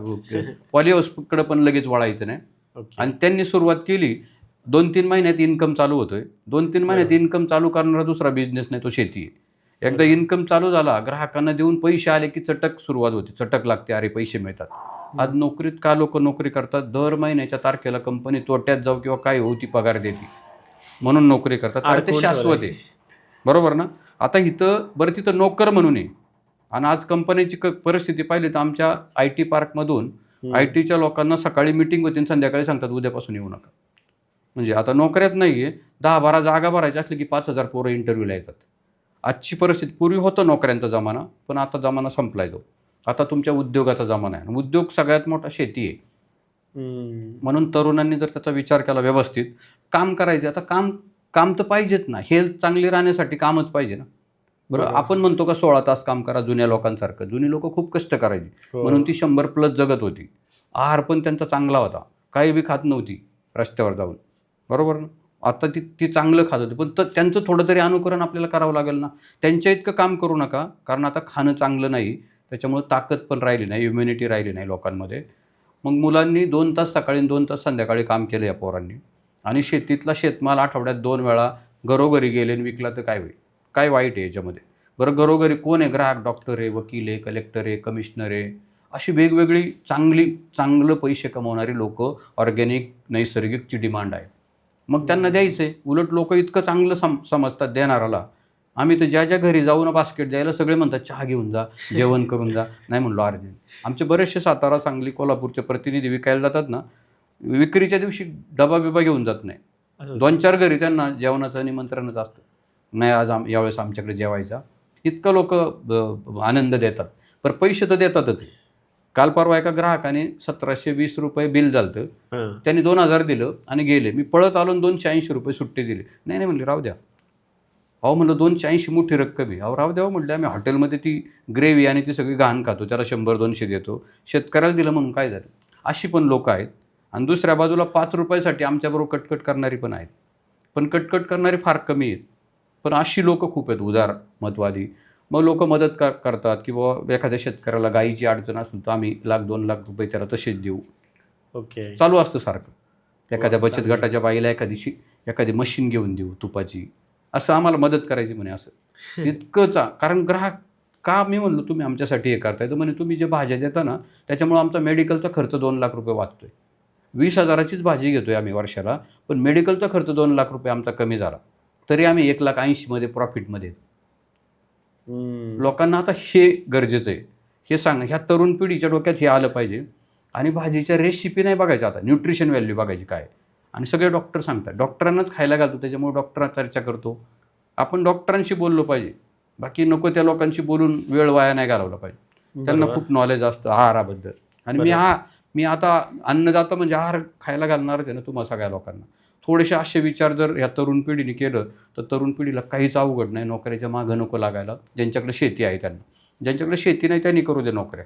Speaker 1: पॉलिहाऊसकडे पण लगेच वळायचं नाही. आणि त्यांनी सुरुवात केली. 2-3 महिन्यात इन्कम चालू होतोय. 2-3 महिन्यात इन्कम चालू करणारा दुसरा बिझनेस नाही, तो शेती आहे. एकदा इन्कम चालू झाला, ग्राहकांना देऊन पैसे आले की चटक सुरुवात होते, चटक लागते, अरे पैसे मिळतात. आज नोकरीत का लोक नोकरी करतात? दर महिन्याच्या तारखेला कंपनी तोट्यात जाऊ किंवा काय होऊ ती पगार देते म्हणून नोकरी करतात. आणि ते शाश्वत आहे, बरोबर ना? आता इथं बरं तिथं नोकर म्हणून आहे. आणि आज कंपनीची परिस्थिती पाहिली तर आमच्या IT पार्कमधून ITच्या लोकांना सकाळी मिटिंग होती आणि संध्याकाळी सांगतात उद्यापासून येऊ नका. म्हणजे आता नोकऱ्यात नाही आहे, 10-12 जागा भरायच्या असल्या की 5,000 पोरं इंटरव्ह्यूला येतात. आजची परिस्थिती. पूर्वी होतं नोकऱ्यांचा जमाना, पण आता जमाना संपलाय तो. आता तुमच्या उद्योगाचा जमाना आहे. उद्योग सगळ्यात मोठा शेती आहे. म्हणून तरुणांनी जर त्याचा विचार केला व्यवस्थित, काम करायचं. आता काम तर पाहिजेत ना, हेल्थ चांगली राहण्यासाठी कामच पाहिजे ना. बरं, आपण म्हणतो का 16 तास काम करा जुन्या लोकांसारखं. जुनी लोक खूप कष्ट करायची, म्हणून ती 100+ जगत होती. आहार पण त्यांचा चांगला होता, काही बी खात नव्हती रस्त्यावर जाऊन, बरोबर ना? आता ती चांगलं खात होती, पण त्यांचं थोडं तरी अनुकरण आपल्याला करावं लागेल ना. त्यांच्या इतकं काम करू नका, कारण आता खाणं चांगलं नाही, त्याच्यामुळे ताकद पण राहिली नाही, इम्युनिटी राहिली नाही लोकांमध्ये. मग मुलांनी 2 तास सकाळी आणि 2 तास संध्याकाळी काम केलं या पोरांनी. आणि शेतीतला शेतमाल आठवड्यात 2 वेळा घरोघरी गेले आणि विकला तर काय होईल? काय वाईट आहे याच्यामध्ये? बरं, घरोघरी कोण आहे? ग्राहक डॉक्टर आहे, वकील आहे, कलेक्टर आहे, कमिशनर आहे, अशी वेगवेगळी चांगलं पैसे कमवणारी लोक ऑर्गॅनिक नैसर्गिकची डिमांड आहे. मग त्यांना द्यायचं आहे. उलट लोक इतकं चांगलं समजतात देणाराला. आम्ही तर ज्या घरी जाऊन बास्केट द्यायला सगळे म्हणतात चहा घेऊन जा, जेवण करून जा. नाही म्हणलो अर्धे. आमचे बरेचसे सातारा, सांगली, कोल्हापूरचे प्रतिनिधी विकायला जातात ना, विक्रीच्या दिवशी डबा बिबा घेऊन जात नाही. 2-4 घरी त्यांना जेवणाचं निमंत्रणच असतं. नाही आज यावेळेस आमच्याकडे जेवायचा. इतकं लोक आनंद देतात. पण पैसे तर देतातच. काल परवा एका ग्राहकाने 1,720 रुपये बिल झालं, त्यांनी 2,000 दिलं आणि गेले. मी पळत आलो 280 रुपये सुट्टे दिले. नाही म्हणले राहू द्या. अहो म्हणलं 280 मोठी रक्कम आहे. अहो राहू द्या म्हणले, आम्ही हॉटेलमध्ये ती ग्रेव्ही आणि ती सगळी घाण खातो, त्याला 100-200 देतो. शेतकऱ्याला दिलं म्हणून काय झालं? अशी पण लोक आहेत. आणि दुसऱ्या बाजूला 5 रुपयासाठी आमच्याबरोबर कटकट करणारी पण आहेत. पण कटकट करणारी फार कमी आहेत. पण अशी लोक खूप आहेत उदार मतवादी. मग लोक मदत करतात की बाबा एखाद्या शेतकऱ्याला गाईची अडचण असेल तर आम्ही 1,00,000-2 लाख रुपये त्याला तसेच देऊ.
Speaker 2: ओके,
Speaker 1: चालू असतं सारखं. एखाद्या बचत गटाच्या बाईला एखादी मशीन घेऊन देऊ तुपाची, असं आम्हाला मदत करायची म्हणे. असं इतकंच. कारण ग्राहक का, मी म्हणलो तुम्ही आमच्यासाठी हे करताय, तर म्हणे तुम्ही जे भाज्या देता ना त्याच्यामुळे आमचा मेडिकलचा खर्च 2 लाख रुपये वाचतोय. 20,000चीच भाजी घेतोय आम्ही वर्षाला, पण मेडिकलचा खर्च 2 लाख रुपये आमचा कमी झाला, तरी आम्ही 1,80,000 प्रॉफिटमध्ये. लोकांना आता हे गरजेचं आहे. हे सांग, ह्या तरुण पिढीच्या डोक्यात हे आलं पाहिजे. आणि भाजीच्या रेसिपी नाही बघायच्या, आता न्यूट्रिशन व्हॅल्यू बघायची काय. आणि सगळे डॉक्टर सांगतात, डॉक्टरांनाच खायला घालतो, त्याच्यामुळे डॉक्टर चर्चा करतो. आपण डॉक्टरांशी बोललो पाहिजे, बाकी नको त्या लोकांशी बोलून वेळ वाया नाही घालवला पाहिजे. त्यांना खूप नॉलेज असतं आहाराबद्दल. आणि मी आता अन्नदाता म्हणजे आहार खायला घालणारच आहे ना तुम्हाला सगळ्या लोकांना. थोडेसे असे विचार जर ह्या तरुण पिढीने केलं तर तरुण पिढीला काहीच अवघड नाही. नोकऱ्याच्या मागं नको लागायला. ज्यांच्याकडे शेती आहे त्यांना, ज्यांच्याकडे शेती नाही त्यांनी करू दे नोकऱ्या.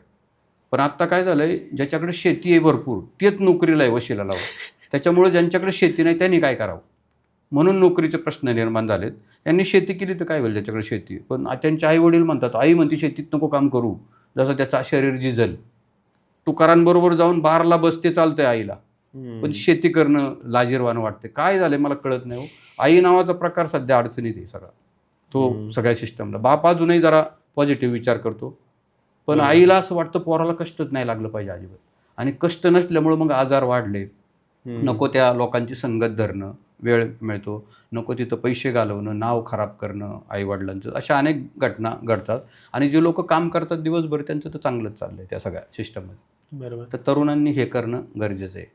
Speaker 1: पण आत्ता काय झालं आहे, ज्याच्याकडे शेती आहे भरपूर तेच नोकरीला आहे वशिला लावून. त्याच्यामुळे ज्यांच्याकडे शेती नाही त्यांनी काय करावं? म्हणून नोकरीचे प्रश्न निर्माण झालेत. यांनी शेती केली तर काय होईल, त्याच्याकडे शेती. पण त्यांचे आई वडील म्हणतात, आई म्हणते शेतीत नको काम करू, जसं त्याचं शरीर झिजल. तुकारांबरोबर जाऊन बारला बसते चालतंय आईला, पण शेती करणं लाजीरवान वाटते. काय झालंय मला कळत नाही हो. आई नावाचा प्रकार सध्या अडचणीत आहे सगळा, तो सगळ्या सिस्टमला. बाप अजूनही जरा पॉझिटिव्ह विचार करतो, पण आईला असं वाटतं पोराला कष्टच नाही लागलं पाहिजे अजिबात. आणि कष्ट नसल्यामुळं मग आजार वाढले, नको त्या लोकांची संगत धरणं, वेळ मिळतो, नको तिथं पैसे घालवणं, नाव खराब करणं आईवडिलांचं, अशा अनेक घटना घडतात. आणि जे लोक काम करतात दिवसभर त्यांचं तर चांगलंच चाललंय त्या सगळ्या सिस्टममध्ये.
Speaker 2: बरोबर.
Speaker 1: तर तरुणांनी हे करणं गरजेचं आहे.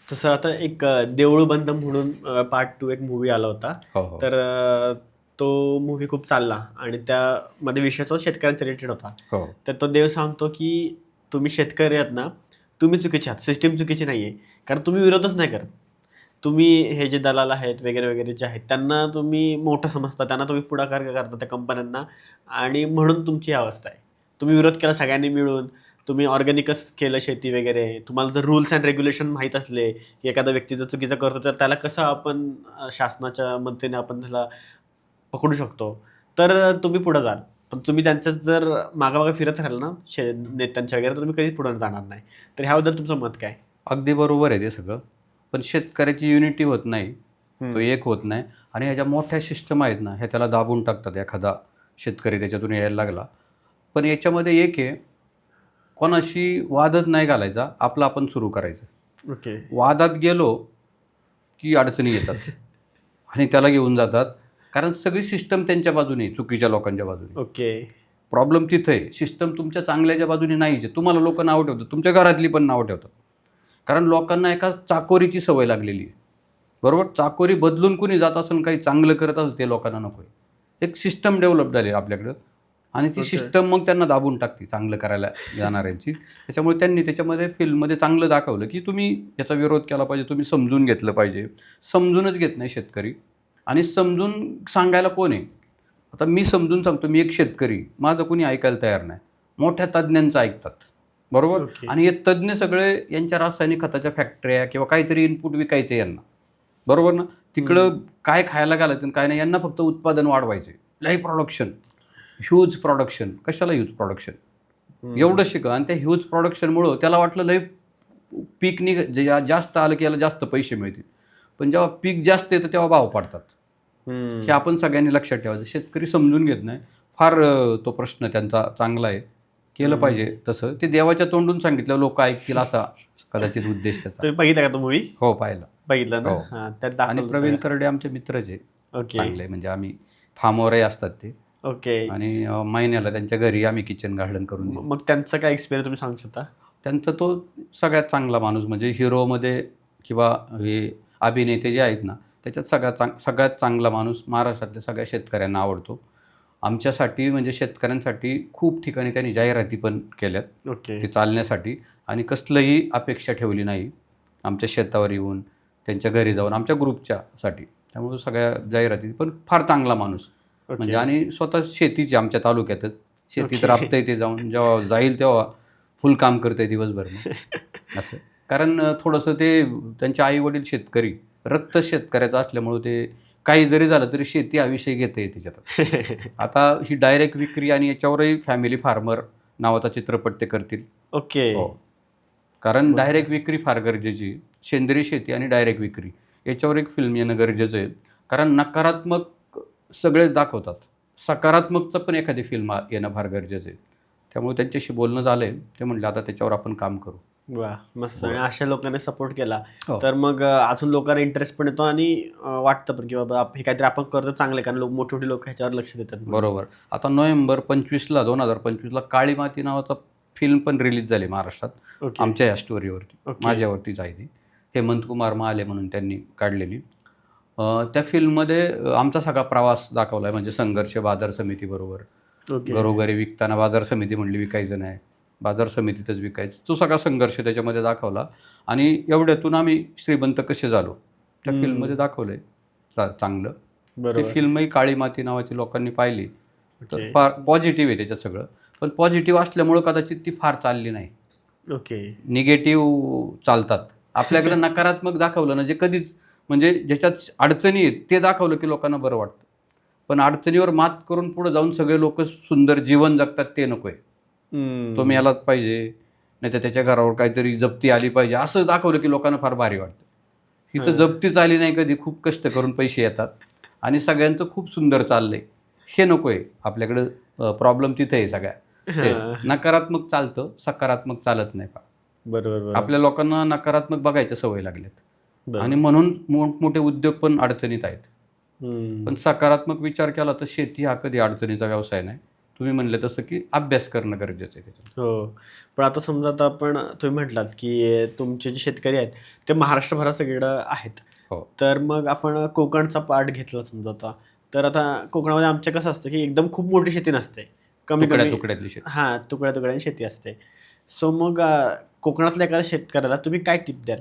Speaker 2: तसं आता एक देऊळ बंद म्हणून पार्ट 2 एक मूवी आला होता.
Speaker 1: हो.
Speaker 2: तर तो मूवी खूप चालला आणि त्यामध्ये विषय तो शेतकऱ्यांचा रिलेटेड होता.
Speaker 1: हो.
Speaker 2: तर तो देव सांगतो की तुम्ही शेतकरी आहात ना, तुम्ही चुकीचे आहात, सिस्टीम चुकीची नाही आहे. कारण तुम्ही विरोधच नाही करत. तुम्ही हे जे दलाल आहेत वगैरे वगैरे जे आहेत त्यांना तुम्ही मोठं समजता, त्यांना तुम्ही पुढाकार करता त्या कंपन्यांना, आणि म्हणून तुमची ही अवस्था आहे. तुम्ही विरोध केला सगळ्यांनी मिळून, तुम्ही ऑर्गॅनिकच केलं शेती वगैरे. तुम्हाला जर रूल्स अँड रेग्युलेशन माहीत असले की एखादा व्यक्ती जर चुकीचं करतो तर त्याला कसं आपण शासनाच्या मदतीने आपण त्याला पकडू शकतो, तर तुम्ही पुढं जाल. पण तुम्ही त्यांच्याच जर मागं फिरत राहाल ना नेत्यांच्या वगैरे, तर तुम्ही कधीच पुढे जाणार नाही. तर ह्याबद्दल तुमचं मत काय?
Speaker 1: अगदी बरोबर आहे ते सगळं, पण शेतकऱ्याची युनिटी होत नाही, तो एक होत नाही. आणि ह्याच्या मोठ्या सिस्टम आहेत ना, ह्या त्याला दाबून टाकतात. एखादा शेतकरी त्याच्यातून यायला लागला, पण याच्यामध्ये एक आहे, कोणाशी वादच नाही घालायचा, आपलं आपण सुरू करायचं.
Speaker 2: ओके.
Speaker 1: वादात गेलो की अडचणी येतात आणि त्याला घेऊन जातात, कारण सगळी सिस्टम त्यांच्या बाजूने आहे, चुकीच्या लोकांच्या बाजूने.
Speaker 2: ओके.
Speaker 1: प्रॉब्लेम तिथं आहे, सिस्टम तुमच्या चांगल्याच्या बाजूने नाहीच आहे. तुम्हाला लोक नावं ठेवतात, तुमच्या घरातली पण नावं ठेवतात, कारण लोकांना एका चाकोरीची सवय लागलेली आहे. बरोबर, चाकोरी बदलून कुणी जात असेल, काही चांगलं करत असेल, ते लोकांना नको आहे. एक सिस्टम डेव्हलप झाली आपल्याकडं, आणि ती सिस्टम मग त्यांना दाबून टाकते चांगलं करायला जाणाऱ्यांची. त्याच्यामुळे त्यांनी त्याच्यामध्ये फिल्ममध्ये चांगलं दाखवलं की तुम्ही याचा विरोध केला पाहिजे, तुम्ही समजून घेतलं पाहिजे. समजूनच घेत नाही शेतकरी, आणि समजून सांगायला कोण आहे. आता मी समजून सांगतो, मी एक शेतकरी, माझं कोणी ऐकायला तयार नाही. मोठ्या तज्ज्ञांचं ऐकतात, बरोबर.
Speaker 2: ओके.
Speaker 1: आणि हे तज्ज्ञ सगळे यांच्या रासायनिक खताच्या फॅक्टऱ्या किंवा काहीतरी इनपुट विकायचे यांना, बरोबर ना. तिकडं काय खायला घालायचं काय नाही, यांना फक्त उत्पादन वाढवायचे, लई प्रोडक्शन, ह्यूज प्रोडक्शन. कशाला ह्यूज प्रोडक्शन, एवढं शिका. आणि त्या ह्यूज प्रोडक्शनमुळं त्याला वाटलं लई पीक जास्त आलं की याला जास्त पैसे मिळतील, पण जेव्हा पीक जास्त येतं तेव्हा भाव पडतात. हे आपण सगळ्यांनी लक्षात ठेवायचं. शेतकरी समजून घेत नाही फार. तो प्रश्न त्यांचा चांगला आहे, केलं पाहिजे तसं. ते देवाच्या तोंडून सांगितलं, लोक ऐकतील असा कदाचित उद्देश त्याचा.
Speaker 2: तुम्ही बघितला का तो मूवी?
Speaker 1: हो, पाहिला.
Speaker 2: बघितला ना.
Speaker 1: हो.
Speaker 2: हां, त्यात
Speaker 1: आणि
Speaker 2: दाखवलं
Speaker 1: प्रवीण
Speaker 2: सगळं.
Speaker 1: तरडे आमचे मित्रच आहे,
Speaker 2: ओके.
Speaker 1: चांगले. म्हणजे आम्ही फार्मवरही असतात ते,
Speaker 2: ओके.
Speaker 1: आणि महिन्याला त्यांच्या घरी आम्ही किचन गार्डन करून दिलं.
Speaker 2: मग त्यांचा काय एक्सपिरियन्स तुम्ही सांगू शकता?
Speaker 1: त्यांचा तो सगळ्यात चांगला माणूस, म्हणजे हिरोमध्ये किंवा हे अभिनेते जे आहेत ना, त्याच्यात सगळ्यात चांगला माणूस. महाराष्ट्रातल्या सगळ्या शेतकऱ्यांना आवडतो. आमच्यासाठी म्हणजे शेतकऱ्यांसाठी खूप ठिकाणी त्यांनी जाहिराती पण केल्यात
Speaker 2: ओके.
Speaker 1: ते चालण्यासाठी, आणि कसलंही अपेक्षा ठेवली नाही आमच्या शेतावर येऊन, त्यांच्या घरी जाऊन, आमच्या ग्रुपच्यासाठी. त्यामुळे सगळ्या जाहिराती. पण फार चांगला माणूस म्हणजे. आणि स्वतः शेतीची आमच्या तालुक्यातच शेतीत
Speaker 2: ओके.
Speaker 1: राबतंय ते जाऊन, जेव्हा जाईल तेव्हा फुल काम करतंय दिवसभर मग असं. कारण थोडंसं ते त्यांचे आई वडील शेतकरी, रक्त शेतकऱ्याचं असल्यामुळं ते काही जरी झालं तरी शेती हा विषय घेता येते त्याच्यात. आता ही डायरेक्ट विक्री, आणि याच्यावरही फॅमिली फार्मर नावाचा चित्रपट ते करतील.
Speaker 2: ओके.
Speaker 1: हो, कारण डायरेक्ट विक्री फार गरजेची. सेंद्रिय शेती आणि डायरेक्ट विक्री याच्यावर एक फिल्म येणं गरजेचं आहे. कारण नकारात्मक सगळेच दाखवतात, सकारात्मकचं पण एखादी फिल्म येणं फार गरजेचं आहे. त्यामुळे त्यांच्याशी बोलणं झालंय, ते म्हणले आता त्याच्यावर आपण काम करू.
Speaker 2: वा, मस्त. आणि अशा लोकांनी सपोर्ट केला
Speaker 1: हो.
Speaker 2: तर मग अजून लोकांना इंटरेस्ट पण येतो, आणि वाटतं पण की बाबा हे काहीतरी आपण करतो चांगलं, कारण मोठे मोठे लोक ह्याच्यावर लक्ष देतात.
Speaker 1: बरोबर. आता नोव्हेंबर 2025ला काळी माती नावाचा फिल्म पण रिलीज झाली महाराष्ट्रात.
Speaker 2: ओके.
Speaker 1: आमच्या या स्टोरीवरती,
Speaker 2: ओके.
Speaker 1: माझ्यावरतीच आहे ती. हेमंत कुमार महाले म्हणून त्यांनी काढलेली. त्या फिल्ममध्ये आमचा सगळा प्रवास दाखवला आहे, म्हणजे संघर्ष बाजार समितीबरोबर.
Speaker 2: ओके.
Speaker 1: घरोघरी विकताना बाजार समिती म्हणली विकायचं नाही, बाजार समितीतच विकायचं. तो सगळा संघर्ष त्याच्यामध्ये दाखवला, आणि एवढ्यातून आम्ही श्रीमंत कसे झालो त्या फिल्ममध्ये दाखवलं आहे चांगलं. ती
Speaker 2: बरोबर.
Speaker 1: फिल्मही काळी माती नावाची लोकांनी पाहिली, तर
Speaker 2: ओके.
Speaker 1: फार पॉझिटिव्ह आहे त्याच्यात सगळं. पण पॉझिटिव्ह असल्यामुळं कदाचित ती फार चालली नाही.
Speaker 2: ओके.
Speaker 1: निगेटिव्ह चालतात. आपल्याकडे नकारात्मक दाखवलं ना, जे कधीच म्हणजे ज्याच्यात अडचणी आहेत ते दाखवलं की लोकांना बरं वाटतं. पण अडचणीवर मात करून पुढे जाऊन सगळे लोक सुंदर जीवन जगतात ते नको आहे. तो मिळालाच पाहिजे, नाही तर त्याच्या घरावर काहीतरी जप्ती आली पाहिजे असं दाखवलं की लोकांना फार भारी वाटतं. इथं जप्तीच आली नाही कधी, खूप कष्ट करून पैसे येतात आणि सगळ्यांचं खूप सुंदर चाललंय, हे नको आहे आपल्याकडं. प्रॉब्लेम तिथे आहे सगळ्या. नकारात्मक चालतं, सकारात्मक चालत नाही.
Speaker 2: बरोबर.
Speaker 1: आपल्या लोकांना नकारात्मक बघायच्या सवय लागल्यात आणि
Speaker 2: बरोबर.
Speaker 1: म्हणून मोठमोठे उद्योग पण अडचणीत आहेत. पण सकारात्मक विचार केला तर शेती हा कधी अडचणीचा व्यवसाय नाही. तुम्ही म्हणले तसं की अभ्यास करणं गरजेचं आहे त्याच्यात.
Speaker 2: हो. पण आता समजा आता आपण तुम्ही म्हटलात, की तुमचे जे शेतकरी आहेत ते महाराष्ट्रभरात सगळीकडं आहेत.
Speaker 1: हो.
Speaker 2: तर मग आपण कोकणचा पार्ट घेतला समजा आता, तर आता कोकणामध्ये आमच्या कसं असतं, की एकदम खूप मोठी शेती नसते. कमी
Speaker 1: तुकड्यातली शेती.
Speaker 2: हां, तुकड्या-तुकड्यांनी शेती असते. सो मग कोकणातल्या एखाद्या शेतकऱ्याला तुम्ही काय टिप द्याल?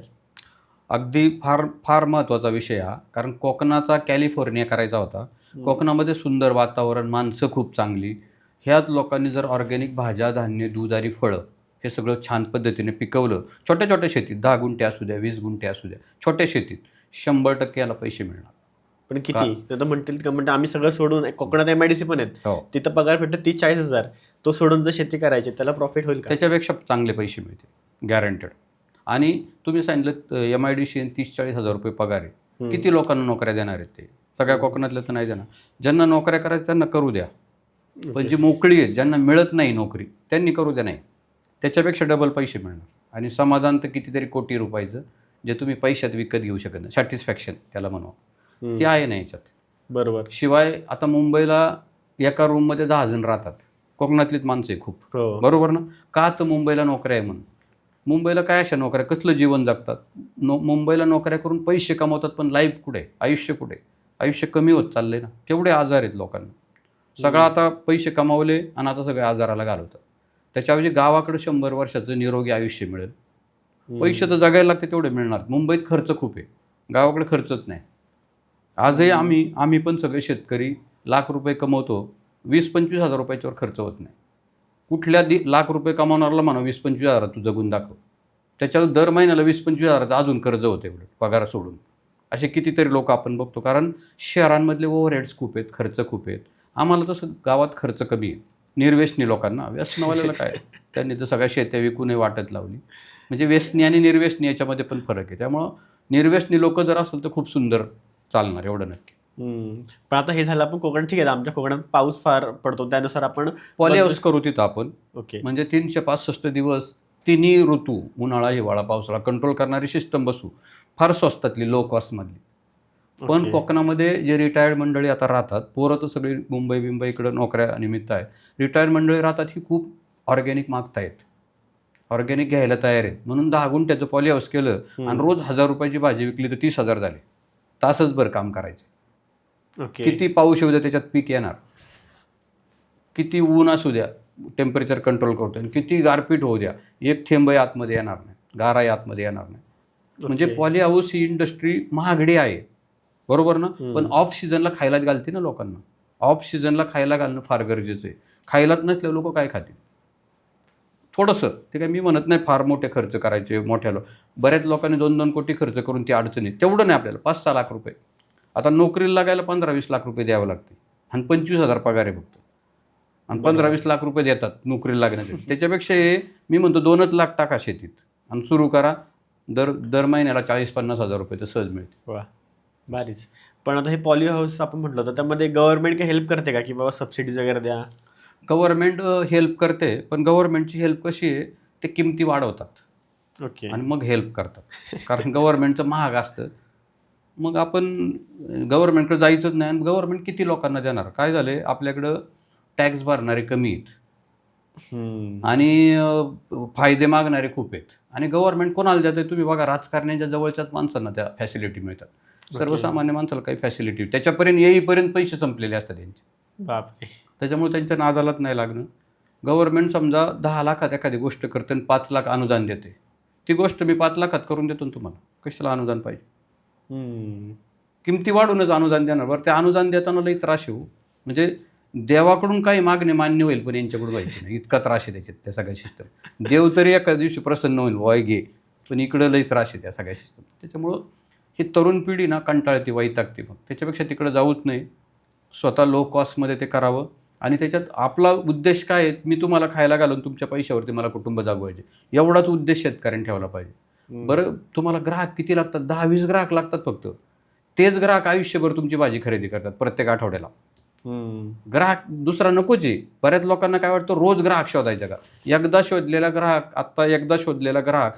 Speaker 1: अगदी फार फार महत्त्वाचा विषय हा. कारण कोकणाचा कॅलिफोर्निया करायचा होता. कोकणामध्ये सुंदर वातावरण, माणसं खूप चांगली. ह्याच लोकांनी जर ऑर्गॅनिक भाज्या, धान्य, दूध आणि फळं हे सगळं छान पद्धतीने पिकवलं, छोट्या छोट्या शेतीत 10 गुंठे असू द्या, 20 गुंठे असू द्या, छोट्या शेतीत 100% याला पैसे मिळणार.
Speaker 2: पण किती? ते तर म्हणतील का, म्हणजे आम्ही सगळं सोडून कोकणात MIDC पण आहेत.
Speaker 1: हो.
Speaker 2: तिथं पगार भेटतो 30-40 हजार. तो सोडून जर शेती करायची त्याला प्रॉफिट होईल का?
Speaker 1: त्याच्यापेक्षा चांगले पैसे मिळतील, गॅरंटेड. आणि तुम्ही सांगितलं MIDC 30-40 हजार रुपये पगार आहे. किती लोकांना नोकऱ्या देणार आहेत ते? सगळ्या कोकणातल्या तर नाही देणार. ज्यांना नोकऱ्या करायच्या त्यांना करू द्या. पण जी मोकळी आहेत, ज्यांना मिळत नाही नोकरी, त्यांनी करू द्या नाही. त्याच्यापेक्षा डबल पैसे मिळणार आणि समाधान तर कितीतरी कोटी रुपयाचं जे तुम्ही पैशात विकत घेऊ शकत नाही. सॅटिस्फॅक्शन त्याला म्हणू, ते आहे नाही याच्यात.
Speaker 2: बरोबर.
Speaker 1: शिवाय आता मुंबईला एका रूममध्ये 10 जण राहतात. कोकणातलीच माणसं आहे खूप.
Speaker 2: हो.
Speaker 1: बरोबर ना? का तर मुंबईला नोकऱ्या आहे म्हणून. मुंबईला काय अशा नोकऱ्या, कसलं जीवन जगतात. मुंबईला नोकऱ्या करून पैसे कमवतात, पण लाईफ कुठे आहे? आयुष्य कुठे आहे? आयुष्य कमी होत चाललंय ना. केवढे आजार आहेत लोकांना. सगळं आता पैसे कमावले आणि आता सगळे आजाराला घालवतात. त्याच्याऐवजी गावाकडे 100 वर्षाचं निरोगी आयुष्य मिळेल. पैसे तर जगायला लागते तेवढे मिळणार. मुंबईत खर्च खूप आहे, गावाकडे खर्चच नाही. आजही आम्ही पण सगळे शेतकरी लाख रुपये कमवतो, 20-25 हजार रुपयाच्यावर खर्च होत नाही. कुठल्या लाख रुपये कमावणाऱ्याला म्हणा 20-25 हजारात तू जगून दाखव. त्याच्यावर दर महिन्याला 20-25 हजाराचं अजून कर्ज होते एवढं पगार सोडून. असे कितीतरी लोक आपण बघतो. कारण शहरांमधले ओव्हरहेड्स खूप आहेत, खर्च खूप आहेत. आम्हाला तसं गावात खर्च कमी आहे. निर्व्यसनी लोकांना, व्यसनवाल्याला काय, त्यांनी तर सगळ्या शेत्या विकूनही वाटत लावली. म्हणजे व्यसनी आणि निर्व्यसनी याच्यामध्ये पण फरक आहे. त्यामुळं निर्व्यसनी लोक जर असेल तर खूप सुंदर चालणार, एवढं नक्की.
Speaker 2: पण आता हे झालं आपण कोकण, ठीक आहे. आमच्या कोकणात पाऊस फार पडतो, त्यानुसार आपण
Speaker 1: पॉली हाऊस करू तिथं आपण.
Speaker 2: ओके.
Speaker 1: म्हणजे 365 दिवस तिन्ही ऋतू, उन्हाळा, हिवाळा, पावसाळा कंट्रोल करणारी सिस्टम बसू. फार स्वस्तातली, लो कॉस्टमधली. पण कोकणामध्ये जे रिटायर्ड मंडळी आता राहतात, पोरं तर सगळी मुंबई इकडं नोकऱ्या निमित्त आहे. रिटायर्ड मंडळी राहतात, ही खूप ऑर्गॅनिक मागतायत, ऑर्गॅनिक घ्यायला तयार आहेत. म्हणून 10 गुंठ्याचं पॉली हाऊस केलं आणि रोज 1000 रुपयाची भाजी विकली तर 30,000 झाले. तासभर काम करायचे.
Speaker 2: ओके.
Speaker 1: किती पाऊस येऊ द्या त्याच्यात पीक येणार, किती ऊन असू द्या टेम्परेचर कंट्रोल करतो, आणि किती गारपीट होऊ द्या एक थेंबही आतमध्ये येणार नाही, गाराही आतमध्ये येणार नाही. म्हणजे पॉली हाऊस ही इंडस्ट्री महागडी आहे, बरोबर ना. पण ऑफ सीझनला खायला घालते ना लोकांना. ऑफ सीझनला खायला घालणं फार गरजेचं आहे. खायलाच नसल्यावर लोक काय खातील? थोडंसं, ते काय मी म्हणत नाही फार मोठे खर्च करायचे. बऱ्याच लोकांनी 2-2 कोटी खर्च करून ती अडचणी, तेवढं नाही आपल्याला. 5-6 लाख रुपये. आता नोकरीला लागायला 15-20 लाख रुपये द्यावं लागते आणि 25,000 पगार आहे फक्त, आणि 15-20 लाख रुपये देतात नोकरीला लागण्यासाठी. त्याच्यापेक्षा मी म्हणतो 2 लाख टाका शेतीत आणि सुरू करा. दर महिन्याला 40-50 हजार रुपये तर सहज मिळते.
Speaker 2: वा, भारीच. पण आता हे पॉली हाऊस आपण म्हटलं, तर त्यामध्ये गव्हर्नमेंट काही हेल्प करते का, की बाबा सबसिडीज वगैरे द्या?
Speaker 1: गव्हर्नमेंट हेल्प करते, पण गव्हर्नमेंटची हेल्प कशी आहे, ते किमती वाढवतात.
Speaker 2: ओके.
Speaker 1: आणि मग हेल्प करतात. कारण गव्हर्नमेंटचं महाग असतं. मग आपण गव्हर्नमेंटकडे जायचंच नाही. आणि गव्हर्नमेंट किती लोकांना देणार? काय झालं, आपल्याकडं टॅक्स भरणारे कमी आहेत आणि फायदे मागणारे खूप आहेत. आणि गव्हर्नमेंट कोणाला देते तुम्ही बघा, राजकारण्यांच्या जवळच्याच माणसांना त्या फॅसिलिटी मिळतात. सर्वसामान्य माणसाला काही फॅसिलिटी, त्याच्यापर्यंत येईपर्यंत पैसे संपलेले असतात त्यांचे.
Speaker 2: बापरे.
Speaker 1: त्याच्यामुळे त्यांच्या नादालाच नाही लागणं. गव्हर्नमेंट समजा 10 लाखात एखादी गोष्ट करते आणि 5 लाख अनुदान देते. ती गोष्ट मी 5 लाखात करून देतो तुम्हाला, कशाला अनुदान पाहिजे? किमती वाढूनच अनुदान देणार. बरं, ते अनुदान देताना लई त्रास येऊ, म्हणजे देवाकडून काही मागणे मान्य होईल, पण यांच्याकडून व्हायचे नाही. इतका त्रास आहे त्याच्यात, त्या सगळ्या सिस्टम. देव तरी एका दिवशी प्रसन्न होईल, वय घे, पण इकडं लई त्रास आहे त्या सगळ्या सिस्टम. त्याच्यामुळं ही तरुण पिढी ना कंटाळते, वैतागते. मग त्याच्यापेक्षा तिकडे जाऊच नाही, स्वतः लो कॉस्टमध्ये ते करावं. आणि त्याच्यात आपला उद्देश काय आहे, मी तुम्हाला खायला घालून तुमच्या पैशावरती मला कुटुंब जागवायचे, एवढाच उद्देश शेतकऱ्यांनी ठेवला पाहिजे. बरं, तुम्हाला ग्राहक किती लागतात? 10-20 ग्राहक लागतात फक्त. तेच ग्राहक आयुष्यभर तुमची भाजी खरेदी करतात प्रत्येक आठवड्याला. ग्राहक दुसरा नकोच आहे. बऱ्याच लोकांना काय वाटतं, रोज ग्राहक शोधायचा का? एकदा शोधलेला ग्राहक, आत्ता एकदा शोधलेला ग्राहक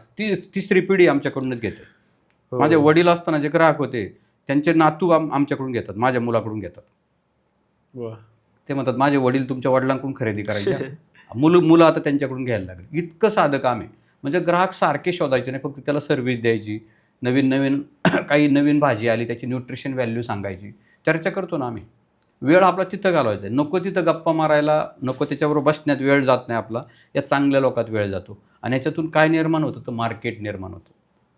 Speaker 1: तिसरी पिढी आमच्याकडूनच घेते. माझे वडील असताना जे ग्राहक होते त्यांचे नातू आमच्याकडून घेतात, माझ्या मुलाकडून घेतात. ते म्हणतात माझे वडील तुमच्या वडिलांकडून खरेदी करायचे, मुलं आता त्यांच्याकडून घ्यायला लागले. इतकं साधं काम आहे. म्हणजे ग्राहक सारखे शोधायचे नाही, फक्त त्याला सर्व्हिस द्यायची. नवीन काही नवीन भाजी आली त्याची न्यूट्रिशन व्हॅल्यू सांगायची. चर्चा करतो ना आम्ही. वेळ आपला तिथं घालवायचा आहे. नको तिथं गप्पा मारायला, नको त्याच्याबरोबर बसण्यात वेळ जात नाही आपला. या चांगल्या लोकात वेळ जातो. आणि याच्यातून काय निर्माण होतं, तर मार्केट निर्माण होतं.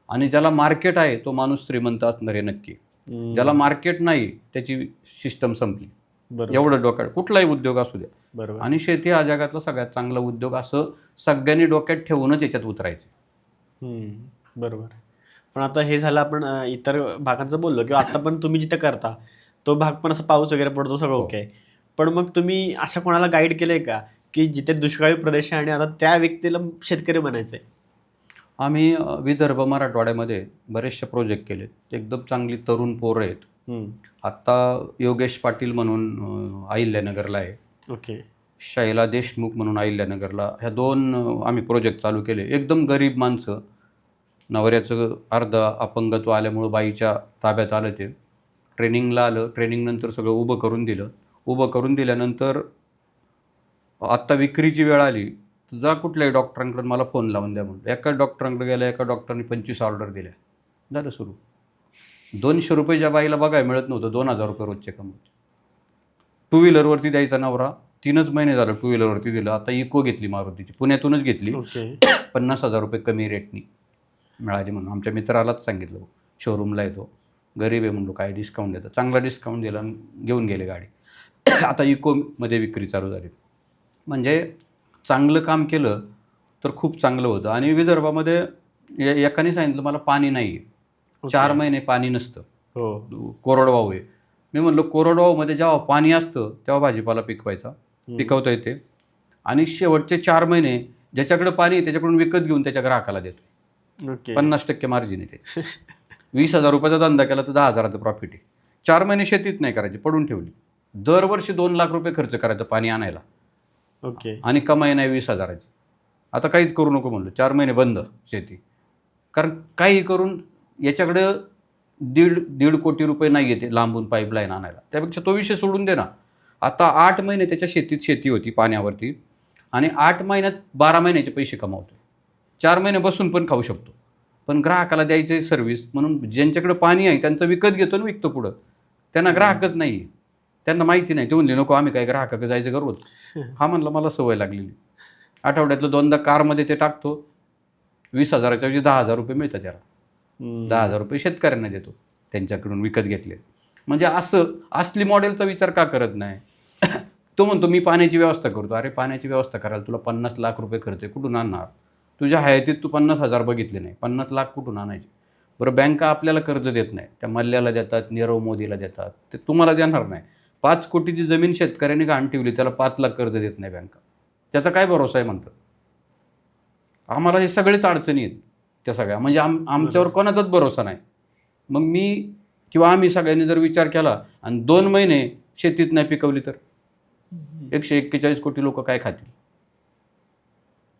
Speaker 1: आणि ज्याला मार्केट आहे तो माणूस श्रीमंत असणार आहे नक्की. ज्याला मार्केट नाही त्याची सिस्टम संपली. एवढं डोक्यात, कुठलाही उद्योग असू द्या.
Speaker 2: बरोबर.
Speaker 1: आणि शेती हा जगातला सगळ्यात चांगला उद्योग, असं सगळ्यांनी डोक्यात ठेवूनच याच्यात उतरायचं.
Speaker 2: बरोबर. पण आता हे झालं आपण इतर भागांचं बोललो, किंवा आता पण तुम्ही जिथे करता तो भाग पण असं पाऊस वगैरे पडतो, सगळं ओके आहे. पण मग तुम्ही असं कोणाला गाईड केलंय का, की जिथे दुष्काळी प्रदेश आहे आणि आता त्या व्यक्तीला शेतकरी बनायचंय?
Speaker 1: आम्ही विदर्भ मराठवाड्यामध्ये बरेचसे प्रोजेक्ट केलेत. एकदम चांगली तरुण पोरं आहेत. आत्ता योगेश पाटील म्हणून अहिल्यानगरला आहे,
Speaker 2: ओके.
Speaker 1: शैला देशमुख म्हणून अहिल्यानगरला. ह्या 2 आम्ही प्रोजेक्ट चालू केले. एकदम गरीब माणसं, नवऱ्याचं अर्ध अपंगत्व आल्यामुळं बाईच्या ताब्यात आलं. ते ट्रेनिंगला आलं. ट्रेनिंगनंतर सगळं उभं करून दिलं. उभं करून दिल्यानंतर आत्ता विक्रीची वेळ आली, जा कुठल्याही डॉक्टरांकडे मला फोन लावून द्या म्हणून. एका डॉक्टरांकडे गेल्या, एका डॉक्टरने 25 ऑर्डर दिल्या. झालं सुरू. 200 रुपये ज्या बाईला बघायला मिळत नव्हतं, 2000 रुपये रोजचे कमवते. 2 व्हीलरवरती द्यायचा नवरा, 3च महिने झालं 2 व्हीलरवरती दिलं. आता इको घेतली मारुतीची, पुण्यातूनच घेतली. 50,000 रुपये कमी रेटनी मिळाली म्हणून. आमच्या मित्रालाच सांगितलं, शोरूमला येतो, गरीब आहे म्हणलो, काय डिस्काउंट देतं. चांगला डिस्काउंट दिला आणि घेऊन गेले गाडी. आता इकोमध्ये विक्री चालू झाली. म्हणजे चांगलं काम केलं तर खूप चांगलं होतं. आणि विदर्भामध्ये एकाने सांगितलं मला पाणी नाही आहे, 4 महिने पाणी नसतं, कोरडवाहू आहे. मी म्हणलो कोरडवाहूमध्ये जेव्हा पाणी असतं तेव्हा भाजीपाला पिकवता येते. आणि शेवटचे 4 महिने ज्याच्याकडे पाणी आहे त्याच्याकडून विकत घेऊन त्याच्या ग्राहकाला देतो. 50% मार्जिन आहे त्याची. 20,000 रुपयाचा धंदा केला तर 10,000चं प्रॉफिट आहे. 4 महिने शेतीच नाही करायची, पडून ठेवली. दरवर्षी 2 लाख रुपये खर्च करायचं पाणी आणायला, आणि कमाई नाही 20,000ची. आता काहीच करू नको म्हणलं, 4 महिने बंद शेती. कारण काही करून याच्याकडं 1.5 कोटी रुपये नाही येते लांबून पाईपलाईन आणायला. त्यापेक्षा तो विषय सोडून दे ना. आता 8 महिने त्याच्या शेती होती पाण्यावरती, आणि 8 महिन्यात 12 महिन्याचे पैसे कमावतो. 4 महिने बसून पण खाऊ शकतो. पण ग्राहकाला द्यायचं सर्व्हिस म्हणून ज्यांच्याकडे पाणी आहे त्यांचं विकत घेतो आणि विकतो पुढं. त्यांना ग्राहकच नाही, त्यांना माहिती नाही. ते म्हणले नको आम्ही काय ग्राहकाकडे जायचं का रोज. हा म्हणलं मला सवय लागलेली. आठवड्यातलं 2दा कारमध्ये ते टाकतो, 20,000च्या ऐवजी 10,000 रुपये मिळतात त्याला. 10,000 रुपये शेतकऱ्यांना देतो त्यांच्याकडून विकत घेतले. म्हणजे असं असली मॉडेलचा विचार का करत नाही. तो म्हणतो मी पाण्याची व्यवस्था करतो. अरे पाण्याची व्यवस्था करायला तुला 50 लाख रुपये खर्च आहे, कुठून आणणार? तुझ्या हयातीत तू 50,000 बघितले नाही, 50 लाख कुठून आणायचे? बरं, बँका आपल्याला कर्ज देत नाही, त्या मल्ल्याला देतात, नीरव मोदीला देतात, ते तुम्हाला देणार नाही. 5 कोटीची जमीन शेतकऱ्यांनी गहाण ठेवली, त्याला 5 लाख कर्ज देत नाही बँका. त्याचा काय भरोसा आहे म्हणतात. आम्हाला हे सगळेच अडचणी आहेत त्या सगळ्या. म्हणजे आमच्यावर कोणाचाच भरोसा नाही. मग मी किंवा आम्ही सगळ्यांनी जर विचार केला आणि 2 महिने शेतीत नाही पिकवली तर 141 कोटी लोक काय खातील?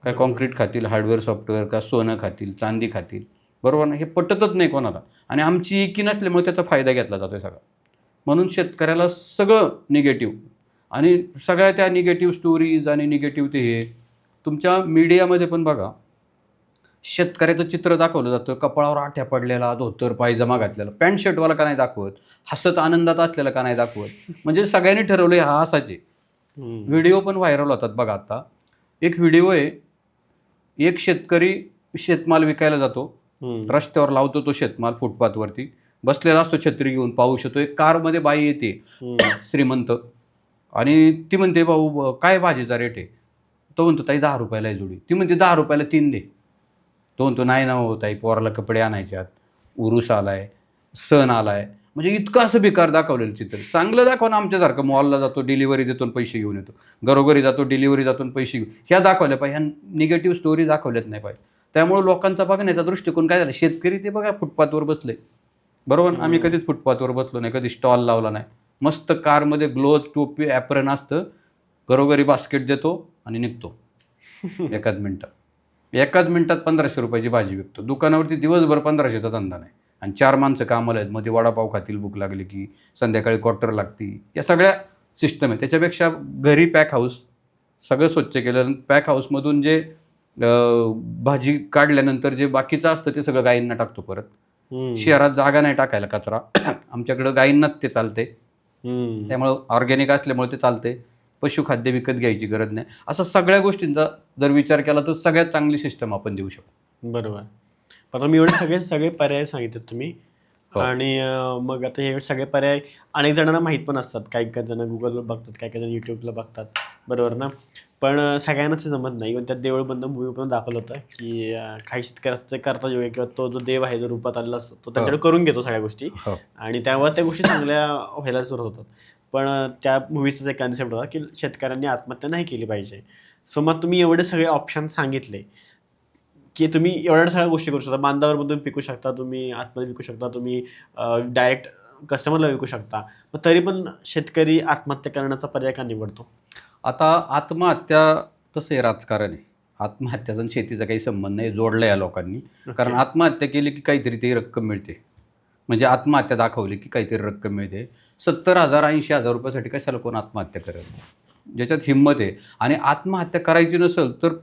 Speaker 1: काय कॉन्क्रीट खातील, हार्डवेअर सॉफ्टवेअर, का सोनं खातील, चांदी खातील? बरोबर ना. हे पटतच नाही कोणाला. आणि आमची एकी नसल्यामुळे त्याचा फायदा घेतला जातोय सगळा. म्हणून शेतकऱ्याला सगळं निगेटिव्ह, आणि सगळ्या त्या निगेटिव्ह स्टोरीज आणि निगेटिव्ह ते हे तुमच्या मीडियामध्ये पण बघा, शेतकऱ्याचं चित्र दाखवलं जातं, कपाळावर आठ्या पडलेला, धोतर पायजमा घातलेला, पॅन्ट शर्टवाला का नाही दाखवत, हसत आनंदात असलेला का नाही दाखवत. म्हणजे सगळ्यांनी ठरवलं हा हसाचे. व्हिडिओ पण व्हायरल होतात बघा. आता एक व्हिडिओ आहे, एक शेतकरी शेतमाल विकायला जातो, रस्त्यावर लावतो तो शेतमाल फुटपाथवरती, बसलेला असतो छत्री घेऊन, पाऊस येतो. एक कारमध्ये बाई येते श्रीमंत, आणि ती म्हणते भाऊ काय भाजीचा रेट आहे? तो म्हणतो ताई 10 रुपयाला आहे जोडी. ती म्हणते 10 रुपयाला 3 दे. तो म्हणतो नाही ना हो ताई, पोराला कपडे आणायच्यात, उरूस आलाय, सण आलाय, म्हणजे इतकं असं बेकार दाखवलेलं चित्र. चांगलं दाखवा ना, आमच्यासारखं मॉलला जातो, डिलिव्हरी देतो आणि पैसे घेऊन येतो, घरोघरी जातो, डिलिव्हरी जातो आणि पैसे घेऊन, ह्या दाखवल्या पाहिजे, ह्या निगेटिव्ह स्टोरी दाखवल्याच नाही पाहिजे. त्यामुळे लोकांचा बघण्याचा दृष्टिकोन काय झाला, शेतकरी ते बघा फुटपाथवर बसले, बरोबर ना? आम्ही कधीच फुटपाथवर बसलो नाही, कधी स्टॉल लावला नाही. मस्त कारमध्ये ग्लोव्ज, टोपी, ॲप्रन असतं, घरोघरी बास्केट देतो आणि निघतो एकाच मिनिटात 1500 रुपयाची भाजी विकतो. दुकानावरती दिवसभर 1500चा धंदा नाही, आणि 4 माणसं कामाला आहेत, मग ते वडापाव खातील भूक लागली की, संध्याकाळी क्वार्टर लागती, या सगळ्या सिस्टम आहे. त्याच्यापेक्षा घरी पॅक हाऊस, सगळं स्वच्छ केलं, पॅक हाऊसमधून जे भाजी काढल्यानंतर जे बाकीचं असतं ते सगळं गायींना टाकतो परत. शहरात जागा नाही टाकायला कचरा, आमच्याकडं गायींनाच ते चालते, त्यामुळं ऑर्गॅनिक असल्यामुळे ते चालते. पशुखाद्य विकत घ्यायची गरज नाही. असं सगळ्या गोष्टींचा जर विचार केला तर सगळ्यात चांगली सिस्टम आपण देऊ शकतो.
Speaker 2: बरोबर. आता मी एवढे सगळे सगळे पर्याय सांगितले तुम्ही,
Speaker 1: हो.
Speaker 2: आणि मग आता हे सगळे पर्याय अनेक जणांना माहीत पण असतात, काही काही जण गुगलवर बघतात, काही काही जण यूट्यूबला बघतात, बरोबर ना? पण सगळ्यांनाच ते जमत नाही. त्यात देऊळ बंद मूवी पण दाखवलं होतं की काही शेतकऱ्याचं करता येऊ, किंवा तो जो देव आहे जो रूपात आलेला असतो तो त्यांच्याकडे करून घेतो सगळ्या गोष्टी, आणि त्यावर त्या गोष्टी चांगल्या व्हायला सुरू होतात. पण त्या मूवीचा एक कन्सेप्ट होता की शेतकऱ्यांनी आत्महत्या नाही केली पाहिजे. सो मग तुम्ही एवढे सगळे ऑप्शन सांगितले की तुम्ही एवढ्या सगळ्या गोष्टी करू शकता. बांधावरमधून पिकू शकता तुम्ही, आतमध्ये विकू शकता तुम्ही, डायरेक्ट कस्टमरला विकू शकता. मग तरी पण शेतकरी आत्महत्या करण्याचा पर्याय का निवडतो?
Speaker 1: आता आत्महत्या तसं आहे, राजकारण आहे. आत्महत्याचा आणि शेतीचा काही संबंध नाही, जोडला या लोकांनी. कारण आत्महत्या केली की काहीतरी ती रक्कम मिळते, म्हणजे आत्महत्या दाखवली की काहीतरी रक्कम मिळते. 70,000 80,000 रुपयासाठी कशाला कोण आत्महत्या करेल, ज्याच्यात हिंमत आहे. आणि आत्महत्या करायची नसेल तर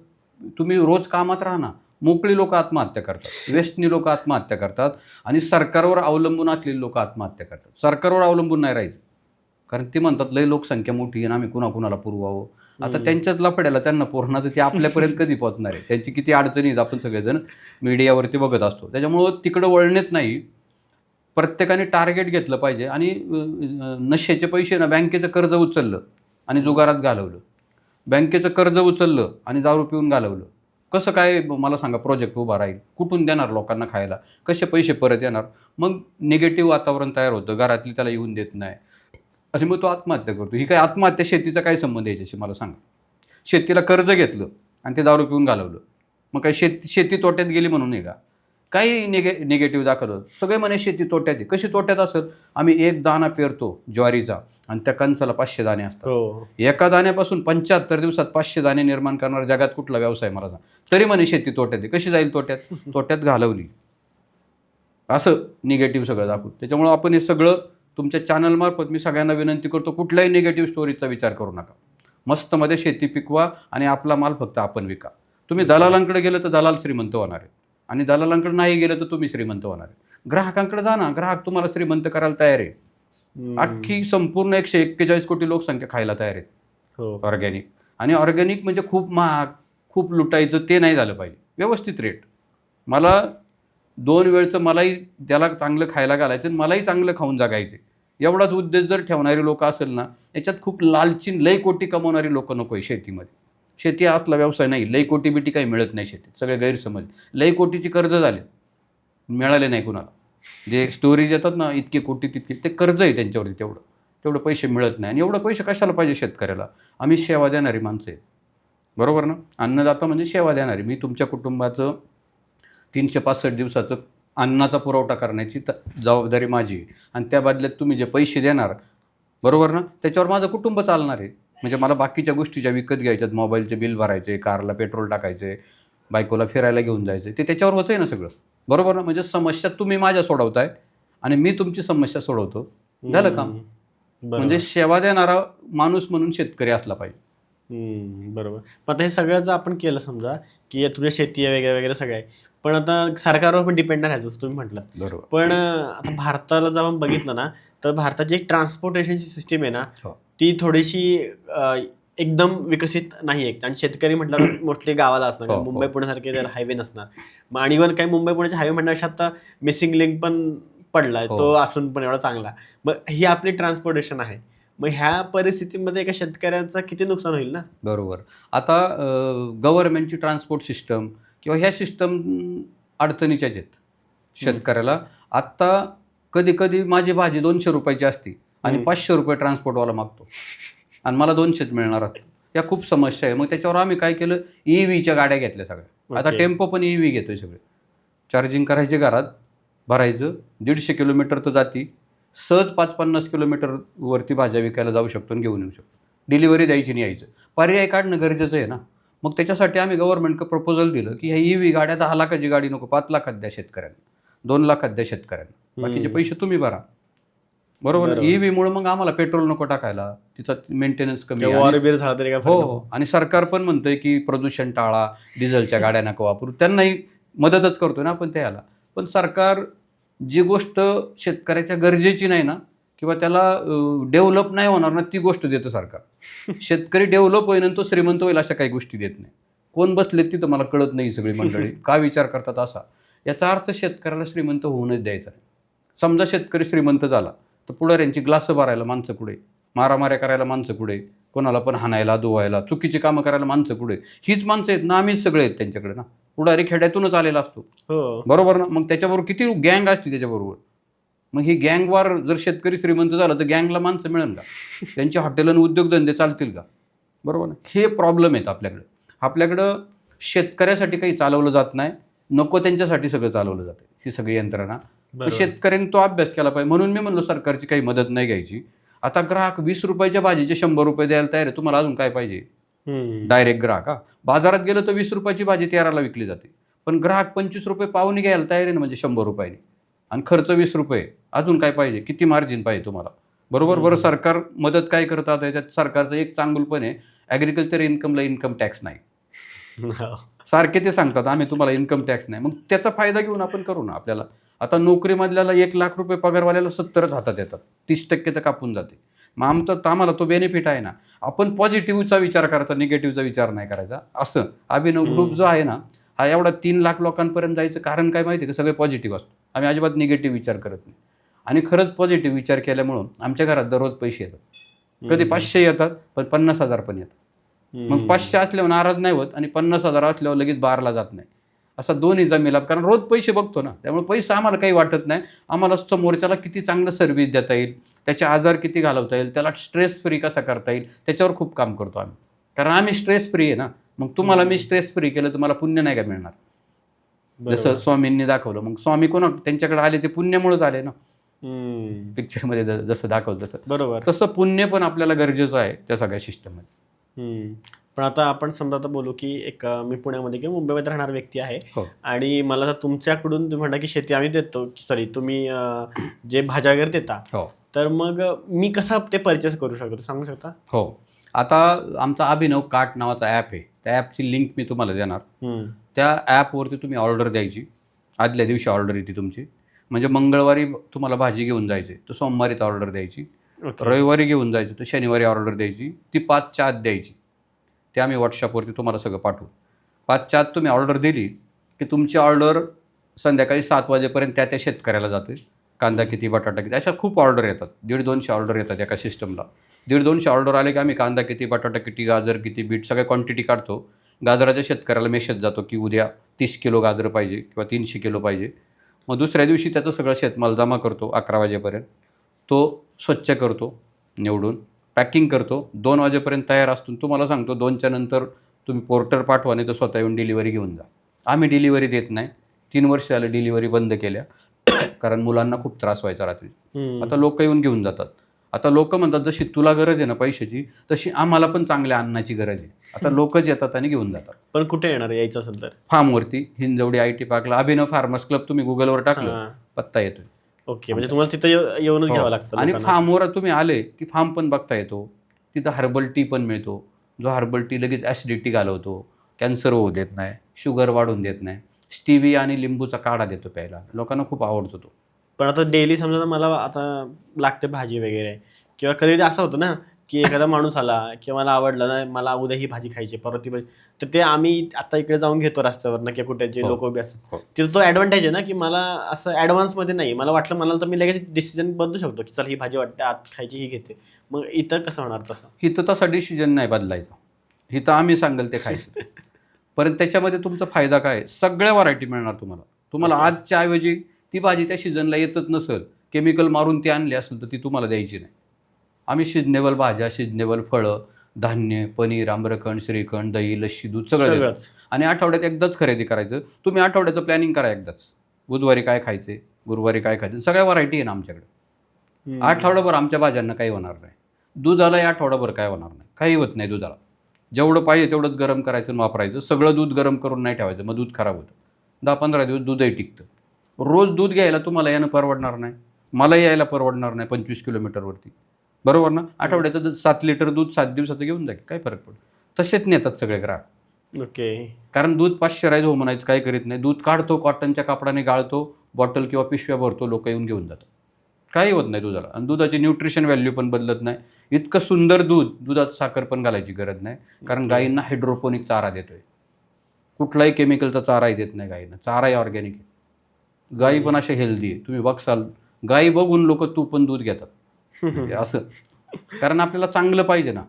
Speaker 1: तुम्ही रोज कामात राहा ना. मोकळी लोक आत्महत्या करतात, व्यसनी लोक आत्महत्या करतात, आणि सरकारवर अवलंबून असलेली लोक आत्महत्या करतात. सरकारवर अवलंबून नाही राहायचं, कारण ते म्हणतात लय लोकसंख्या मोठी आहे आणि आम्ही कुणाकुणाला पुरवावं. आता त्यांच्यात लफड्याला त्यांना पोरणार, तर ते आपल्यापर्यंत कधी पोहोचणार आहे? त्यांची किती अडचणी आहेत आपण सगळेजण मीडियावरती बघत असतो. त्याच्यामुळं तिकडं वळणेच नाही. प्रत्येकाने टार्गेट घेतलं पाहिजे. आणि नशेचे पैसे ना, बँकेचं कर्ज उचललं आणि जुगारात घालवलं, बँकेचं कर्ज उचललं आणि दारू पिऊन घालवलं, कसं काय मला सांगा प्रोजेक्ट उभा राहील? कुठून देणार लोकांना खायला? कसे पैसे परत येणार? मग निगेटिव्ह वातावरण तयार होतं, घरातली त्याला येऊन देत नाही, आणि मग तो आत्महत्या करतो. ही काय आत्महत्या शेतीचा काय संबंध याच्याशी मला सांगा? शेतीला कर्ज घेतलं आणि ते दारू पिऊन घालवलं, मग काय शेती तोट्यात गेली म्हणून आहे का? काही निगेटिव्ह दाखवलं, सगळे म्हणे शेती तोट्यात आहे. कशी तोट्यात असेल? आम्ही एक दाणा पेरतो ज्वारीचा आणि त्या कणसाला 500 दाणे असतात. एका दाण्यापासून 75 दिवसात 500 दाणे निर्माण करणारा जगात कुठला व्यवसाय मला सांग? तरी म्हणे शेती तोट्यात आहे. कशी जाईल तोट्यात? तोट्यात घालवली. असं निगेटिव्ह सगळं दाखवू. त्याच्यामुळं आपण हे सगळं तुमच्या चॅनलमार्फत मी सगळ्यांना विनंती करतो, कुठल्याही निगेटिव्ह स्टोरीचा विचार करू नका. मस्तमध्ये शेती पिकवा आणि आपला माल फक्त आपण विका. तुम्ही दलालांकडे गेलं तर दलाल श्रीमंत होणार आहे, आणि दलालांकडे नाही गेलं तर तुम्ही श्रीमंत होणार आहे. ग्राहकांकडे जा ना, ग्राहक तुम्हाला श्रीमंत करायला तयार आहे. अख्खी संपूर्ण 141 कोटी लोकसंख्या खायला तयार आहेत ऑर्गॅनिक. आणि ऑर्गॅनिक म्हणजे खूप महाग, खूप लुटायचं ते नाही झालं पाहिजे. व्यवस्थित रेट, मला 2 वेळचं मलाही त्याला चांगलं खायला घालायचं आणि मलाही चांगलं खाऊन जगायचे, एवढाच उद्देश जर ठेवणारी लोक असेल ना, याच्यात खूप लालची लई कोटी कमवणारी लोक नको आहे शेतीमध्ये. शेती असला व्यवसाय नाही, लई कोटी बिटी काही मिळत नाही शेतीत, सगळे गैरसमज. लई कोटीची कर्ज झाले, मिळाले नाही कुणाला. जे स्टोरीज येतात ना, इतके कोटी तितके, ते कर्ज आहे त्यांच्यावरती, तेवढं पैसे मिळत नाही. आणि एवढं पैसे कशाला पाहिजे शेतकऱ्याला? आम्ही सेवा देणारी माणसं आहेत, बरोबर ना? अन्नदाता म्हणजे सेवा देणारी. मी तुमच्या कुटुंबाचं 365 दिवसाचं अन्नाचा पुरवठा करण्याची जबाबदारी माझी आहे, आणि त्या बदल्यात तुम्ही जे पैसे देणार, बरोबर ना, त्याच्यावर माझं कुटुंब चालणार आहे. म्हणजे मला बाकीच्या गोष्टी ज्या विकत घ्यायच्यात, मोबाईलचे बिल भरायचे, कारला पेट्रोल टाकायचे, बायकोला फिरायला घेऊन जायचं, ते त्याच्यावर होतं आहे ना सगळं, बरोबर ना? म्हणजे समस्या तुम्ही माझ्या सोडवताय आणि मी तुमची समस्या सोडवतो, झालं काम. म्हणजे सेवा देणारा माणूस म्हणून शेतकरी असला पाहिजे.
Speaker 2: बरोबर. पण आता हे सगळं जर आपण केलं, समजा की तुझ्या शेती आहे वगैरे वगैरे सगळं आहे, पण आता सरकारवर पण डिपेंड राहायचं जसं तुम्ही म्हटलं.
Speaker 1: बरोबर.
Speaker 2: पण आता भारताला जर आपण बघितलं ना, तर भारताची एक ट्रान्सपोर्टेशनची सिस्टीम आहे ना, ती थोडीशी एकदम विकसित नाही आहे. आणि शेतकरी म्हटलं मोस्टली गावाला असणार, मुंबई पुण्यासारखे जर हायवे नसणार. मग आणि वर काही मुंबई पुण्याचे हायवे म्हणण्यापेक्षा आता मिसिंग लिंक पण पडलाय, तो असून पण एवढा चांगला. मग ही आपली ट्रान्सपोर्टेशन आहे. मग ह्या परिस्थितीमध्ये एका शेतकऱ्यांचं किती नुकसान होईल ना?
Speaker 1: बरोबर. आता गव्हर्नमेंटची ट्रान्सपोर्ट सिस्टम किंवा ह्या सिस्टम अडचणीच्याच आहेत शेतकऱ्याला. आत्ता कधी कधी माझी भाजी 200 रुपयाची असती आणि 500 रुपये ट्रान्सपोर्टवाला मागतो आणि मला 200च मिळणार असतो. या खूप समस्या आहे. मग त्याच्यावर आम्ही काय केलं, EVच्या गाड्या घेतल्या सगळ्या. आता टेम्पो पण EV घेतोय सगळे. चार्जिंग करायचे घरात, भरायचं, 150 किलोमीटर तर जाती, सहज 5-50 किलोमीटरवरती भाज्या विकायला जाऊ शकतो आणि घेऊन येऊ शकतो. डिलिव्हरी द्यायची नाही, यायचं. पर्याय काढणं गरजेचं आहे ना. मग त्याच्यासाठी आम्ही गव्हर्नमेंटचं प्रपोजल दिलं की ह्या EV गाड्या 10 लाखाची गाडी नको, 5 लाखात द्या शेतकऱ्यांना, 2 लाखात द्या शेतकऱ्यांना, बाकीचे पैसे तुम्ही भरा. बरोबर ना. EVमुळे मग आम्हाला पेट्रोल नको टाकायला, तिचा मेंटेनन्स कमी आहे. हो, आणि सरकार पण म्हणतंय की प्रदूषण टाळा, डिझेलच्या गाड्या नको वापरू. त्यांनाही मदतच करतोय ना आपण त्याला. पण सरकार जी गोष्ट शेतकऱ्याच्या गरजेची नाही ना, किंवा त्याला डेव्हलप नाही होणार ना, ती गोष्ट देतं सरकार. शेतकरी डेव्हलप होईन आणि तो श्रीमंत होईल अशा काही गोष्टी देत नाही. कोण बसले तिथं मला कळत नाही सगळी मंडळी का विचार करतात असा. याचा अर्थ शेतकऱ्याला श्रीमंत होऊनच द्यायचा आहे. समजा शेतकरी श्रीमंत झाला तर पुढाऱ्यांची ग्लासं भरायला माणसं कुठे, मारामाऱ्या करायला माणसं कुठे, कोणाला पण हाणायला, धुवायला, चुकीची कामं करायला माणसं कुठे. हीच माणसं आहेत ना, आम्हीच सगळे आहेत त्यांच्याकडे ना. पुढारी खेड्यातूनच आलेला असतो, बरोबर ना. मग त्याच्याबरोबर किती गँग असते त्याच्याबरोबर. मग ही गँगवार जर शेतकरी श्रीमंत झाला तर गँगला माणसं मिळेल का, त्यांचे हॉटेल आणि उद्योगधंदे चालतील का, बरोबर ना. हे प्रॉब्लेम आहेत आपल्याकडं शेतकऱ्यासाठी काही चालवलं जात नाही, नको त्यांच्यासाठी सगळं चालवलं जातं, ही सगळी यंत्रणा. शेतकऱ्यांनी तो अभ्यास केला पाहिजे. म्हणून मी म्हणलो सरकारची काही मदत नाही घ्यायची. आता ग्राहक 20 रुपयाच्या भाजीचे 100 रुपये द्यायला तयार आहे, तुम्हाला अजून काय पाहिजे. डायरेक्ट ग्राहक, बाजारात गेलं तर 20 रुपयाची भाजी 13ला विकली जाते, पण ग्राहक 25 रुपये पावणी घ्यायला तयार आहे ना, म्हणजे 100 रुपयाने, आणि खर्च 20 रुपये. अजून काय पाहिजे, किती मार्जिन पाहिजे तुम्हाला, बरोबर. बरं, सरकार मदत काय करतात याच्यात. सरकारचं एक चांगलं पण आहे, ॲग्रिकल्चर इन्कमला इन्कम टॅक्स नाही. सारखे ते सांगतात आम्ही तुम्हाला इन्कम टॅक्स नाही. मग त्याचा फायदा घेऊन आपण करू ना. आपल्याला आता नोकरीमधल्याला 1 लाख रुपये पगारवाल्याला 70च हातात येतात, 30% तर कापून जाते. मग आम्हाला तो बेनिफिट आहे ना. आपण पॉझिटिव्हचा विचार करायचा, निगेटिव्हचा विचार नाही करायचा. असं अभिनव ग्रुप जो आहे ना, हा एवढा 3 लाख लोकांपर्यंत जायचं कारण काय माहिती आहे का, सगळे पॉझिटिव्ह असतो. आम्ही अजिबात निगेटिव्ह विचार करत नाही. आणि खरंच पॉझिटिव्ह विचार केल्यामुळं आमच्या घरात दररोज पैसे येतात. कधी 500 येतात, पण 50,000 पण येतात. मग 500 असल्यावर नाराज नाही होत आणि 50,000 असल्यावर लगेच बारला जात नाही. असा दोन्हीचा मिलाप, कारण रोज पैसे बघतो ना, त्यामुळे पैसा आम्हाला काही वाटत नाही. आम्हाला समोरच्याला किती चांगलं सर्व्हिस देता येईल, त्याचे आजार किती घालवता येईल, त्याला स्ट्रेस फ्री कसा करता येईल, त्याच्यावर खूप काम करतो आम्ही. कारण आम्ही स्ट्रेस फ्री आहे ना. मग तुम्हाला मी स्ट्रेस फ्री केलं तर मला पुण्य नाही का मिळणार. जसं स्वामींनी दाखवलं, मग स्वामी कोण त्यांच्याकडे आले ते पुण्यामुळेच आले ना. पिक्चरमध्ये जसं दाखवलं तसं, बरोबर. तसं पुण्य पण आपल्याला गरजेचं आहे त्या सगळ्या सिस्टममध्ये.
Speaker 2: पण आता आपण समजा आता बोलू की मी पुण्यामध्ये किंवा मुंबईमध्ये राहणारा व्यक्ती आहे, आणि मला तुमच्याकडून तुम्ही म्हणता की शेती आम्ही देतो, सॉरी तुम्ही जे भाज्या वगैरे देता, तर मग मी कसं ते परचेस करू शकतो, सांगू शकता.
Speaker 1: हो, आता आमचा अभिनव कार्ट नावाचा ॲप आहे, त्या ॲपची लिंक मी तुम्हाला देणार. त्या ॲपवरती तुम्ही ऑर्डर द्यायची, आदल्या दिवशी ऑर्डर येते तुमची. म्हणजे मंगळवारी तुम्हाला भाजी घेऊन जायची तर सोमवारीच ऑर्डर द्यायची, रविवारी घेऊन जायचं तर शनिवारी ऑर्डर द्यायची, ती 5च्या आत द्यायची. ते आम्ही व्हॉट्सअपवरती तुम्हाला सगळं पाठवू. 5च्या आत तुम्ही ऑर्डर दिली की तुमची ऑर्डर संध्याकाळी 7 वाजेपर्यंत त्या शेतकऱ्याला जाते. कांदा किती, बटाटा किती, अशा खूप ऑर्डर येतात. 150-200 ऑर्डर येतात एका सिस्टमला. 150-200 ऑर्डर आले की आम्ही कांदा किती, बटाटा किती, गाजर किती, बीट सगळ्या क्वांटिटी काढतो. गाजराच्या शेतकऱ्याला मेसेज जातो की उद्या 30 किलो गाजर पाहिजे किंवा 300 किलो पाहिजे. मग दुसऱ्या दिवशी त्याचं सगळं शेतमाल जमा करतो 11 वाजेपर्यंत. तो स्वच्छ करतो, निवडून पॅकिंग करतो, 2 वाजेपर्यंत तयार असतो. तुम्हाला सांगतो 2च्या नंतर तुम्ही पोर्टर पाठवा, नाही तर स्वतः येऊन डिलिव्हरी घेऊन जा. आम्ही डिलिव्हरी देत नाही, 3 वर्ष झालं डिलिव्हरी बंद केल्या, कारण मुलांना खूप त्रास व्हायचा रात्री. आता लोक येऊन घेऊन जातात. आता लोक म्हणतात जशी तुला गरज आहे ना पैशाची, तशी आम्हाला पण चांगल्या अन्नाची गरज आहे. आता लोकच येतात आणि घेऊन जातात.
Speaker 2: पण कुठे येणार यायचं असेल तर
Speaker 1: फार्मवरती, हिंजवडी IT पार्कला अभिनव फार्मर्स क्लब तुम्ही गुगलवर टाकलं, पत्ता येतोय.
Speaker 2: ओके, म्हणजे तुम्हाला तिथं येऊनच घ्यावं लागतं.
Speaker 1: आणि फार्मवर तुम्ही आले की फार्म पण बघता येतो. तिथं हर्बल टी पण मिळतो, जो हर्बल टी लगेच ॲसिडिटी घालवतो, कॅन्सर होऊ देत नाही, शुगर वाढून देत नाही, स्टिविया आणि लिंबूचा काढा देतो प्यायला. लोकांना खूप आवडतो तो.
Speaker 2: पण आता डेली समजा मला आता लागते भाजी वगैरे, किंवा कधी असं होतं ना की एखादा माणूस आला किंवा मला आवडलं ना, मला उद्या ही भाजी खायची, परत ती भाजी, तर ते आम्ही आता इकडे जाऊन घेतो रस्त्यावर ना, किंवा कुठे जे लोक उभे असतात तिथं. तो ॲडव्हान्टेज आहे ना की मला असं ॲडव्हान्समध्ये नाही, मला वाटलं मला तर मी लगेच डिसिजन बदलू शकतो की चल ही भाजी वाटते आत खायची, ही घेते. मग इथं कसं होणार तसं?
Speaker 1: इथं तसा डिसिजन नाही बदलायचा. इथं आम्ही सांगेल ते खायचं. परंतु त्याच्यामध्ये तुमचा फायदा काय, सगळ्या व्हरायटी मिळणार तुम्हाला. आजच्या ऐवजी ती भाजी त्या सीझनला येतच नसेल केमिकल मारून ती आणली असेल तर ती तुम्हाला द्यायची नाही. आम्ही सिजनेबल भाज्या, सिजनेबल फळं, धान्य, पनीर, आम्रखंड, श्रीखंड, दही, लस्सी, दूध सगळं देतो.
Speaker 2: सगळंच.
Speaker 1: आणि आठवड्यात एकदाच खरेदी करायचं. तुम्ही आठवड्याचं प्लॅनिंग करा एकदाच. बुधवारी काय खायचे, गुरुवारी काय खायचं, सगळ्या व्हरायटी आहे ना आमच्याकडे. आठवडाभर आमच्या भाज्यांना काही होणार नाही. दुधालाही आठवडाभर काय होणार नाही, काही होत नाही दुधाला. जेवढं पाहिजे तेवढंच गरम करायचं आणि वापरायचं. सगळं दूध गरम करून नाही ठेवायचं, मग दूध खराब होतं. 10-15 दिवस दूधही टिकतं. रोज दूध घ्यायला तुम्हाला यानं परवडणार नाही, मलाही यायला परवडणार नाही 25 किलोमीटरवरती, बरोबर ना. आठवड्याचं 7 लिटर दूध 7 दिवसाचं घेऊन जा, काय फरक पडतो. तसेच नेतात सगळे ग्राहक.
Speaker 2: ओके.
Speaker 1: कारण दूध पाश्चराईज हो म्हणायचं काही करीत नाही. दूध काढतो, कॉटनच्या कापडाने गाळतो, बॉटल किंवा पिशव्या भरतो, लोक येऊन घेऊन जातात. काही होत नाही दुधाला. आणि दुधाची न्यूट्रिशन व्हॅल्यू पण बदलत नाही. इतकं सुंदर दूध, दुधात साखर पण घालायची गरज नाही. कारण गायींना हायड्रोपोनिक चारा देतोय. कुठलाही केमिकलचा चाराही देत नाही गायींना. चाराही ऑर्गॅनिक आहे. गायी पण अशा हेल्दी आहे. तुम्ही बघसाल, गायी बघून लोक तूप पण दूध घेतात. म्हणजे असं. कारण आपल्याला चांगलं पाहिजे ना.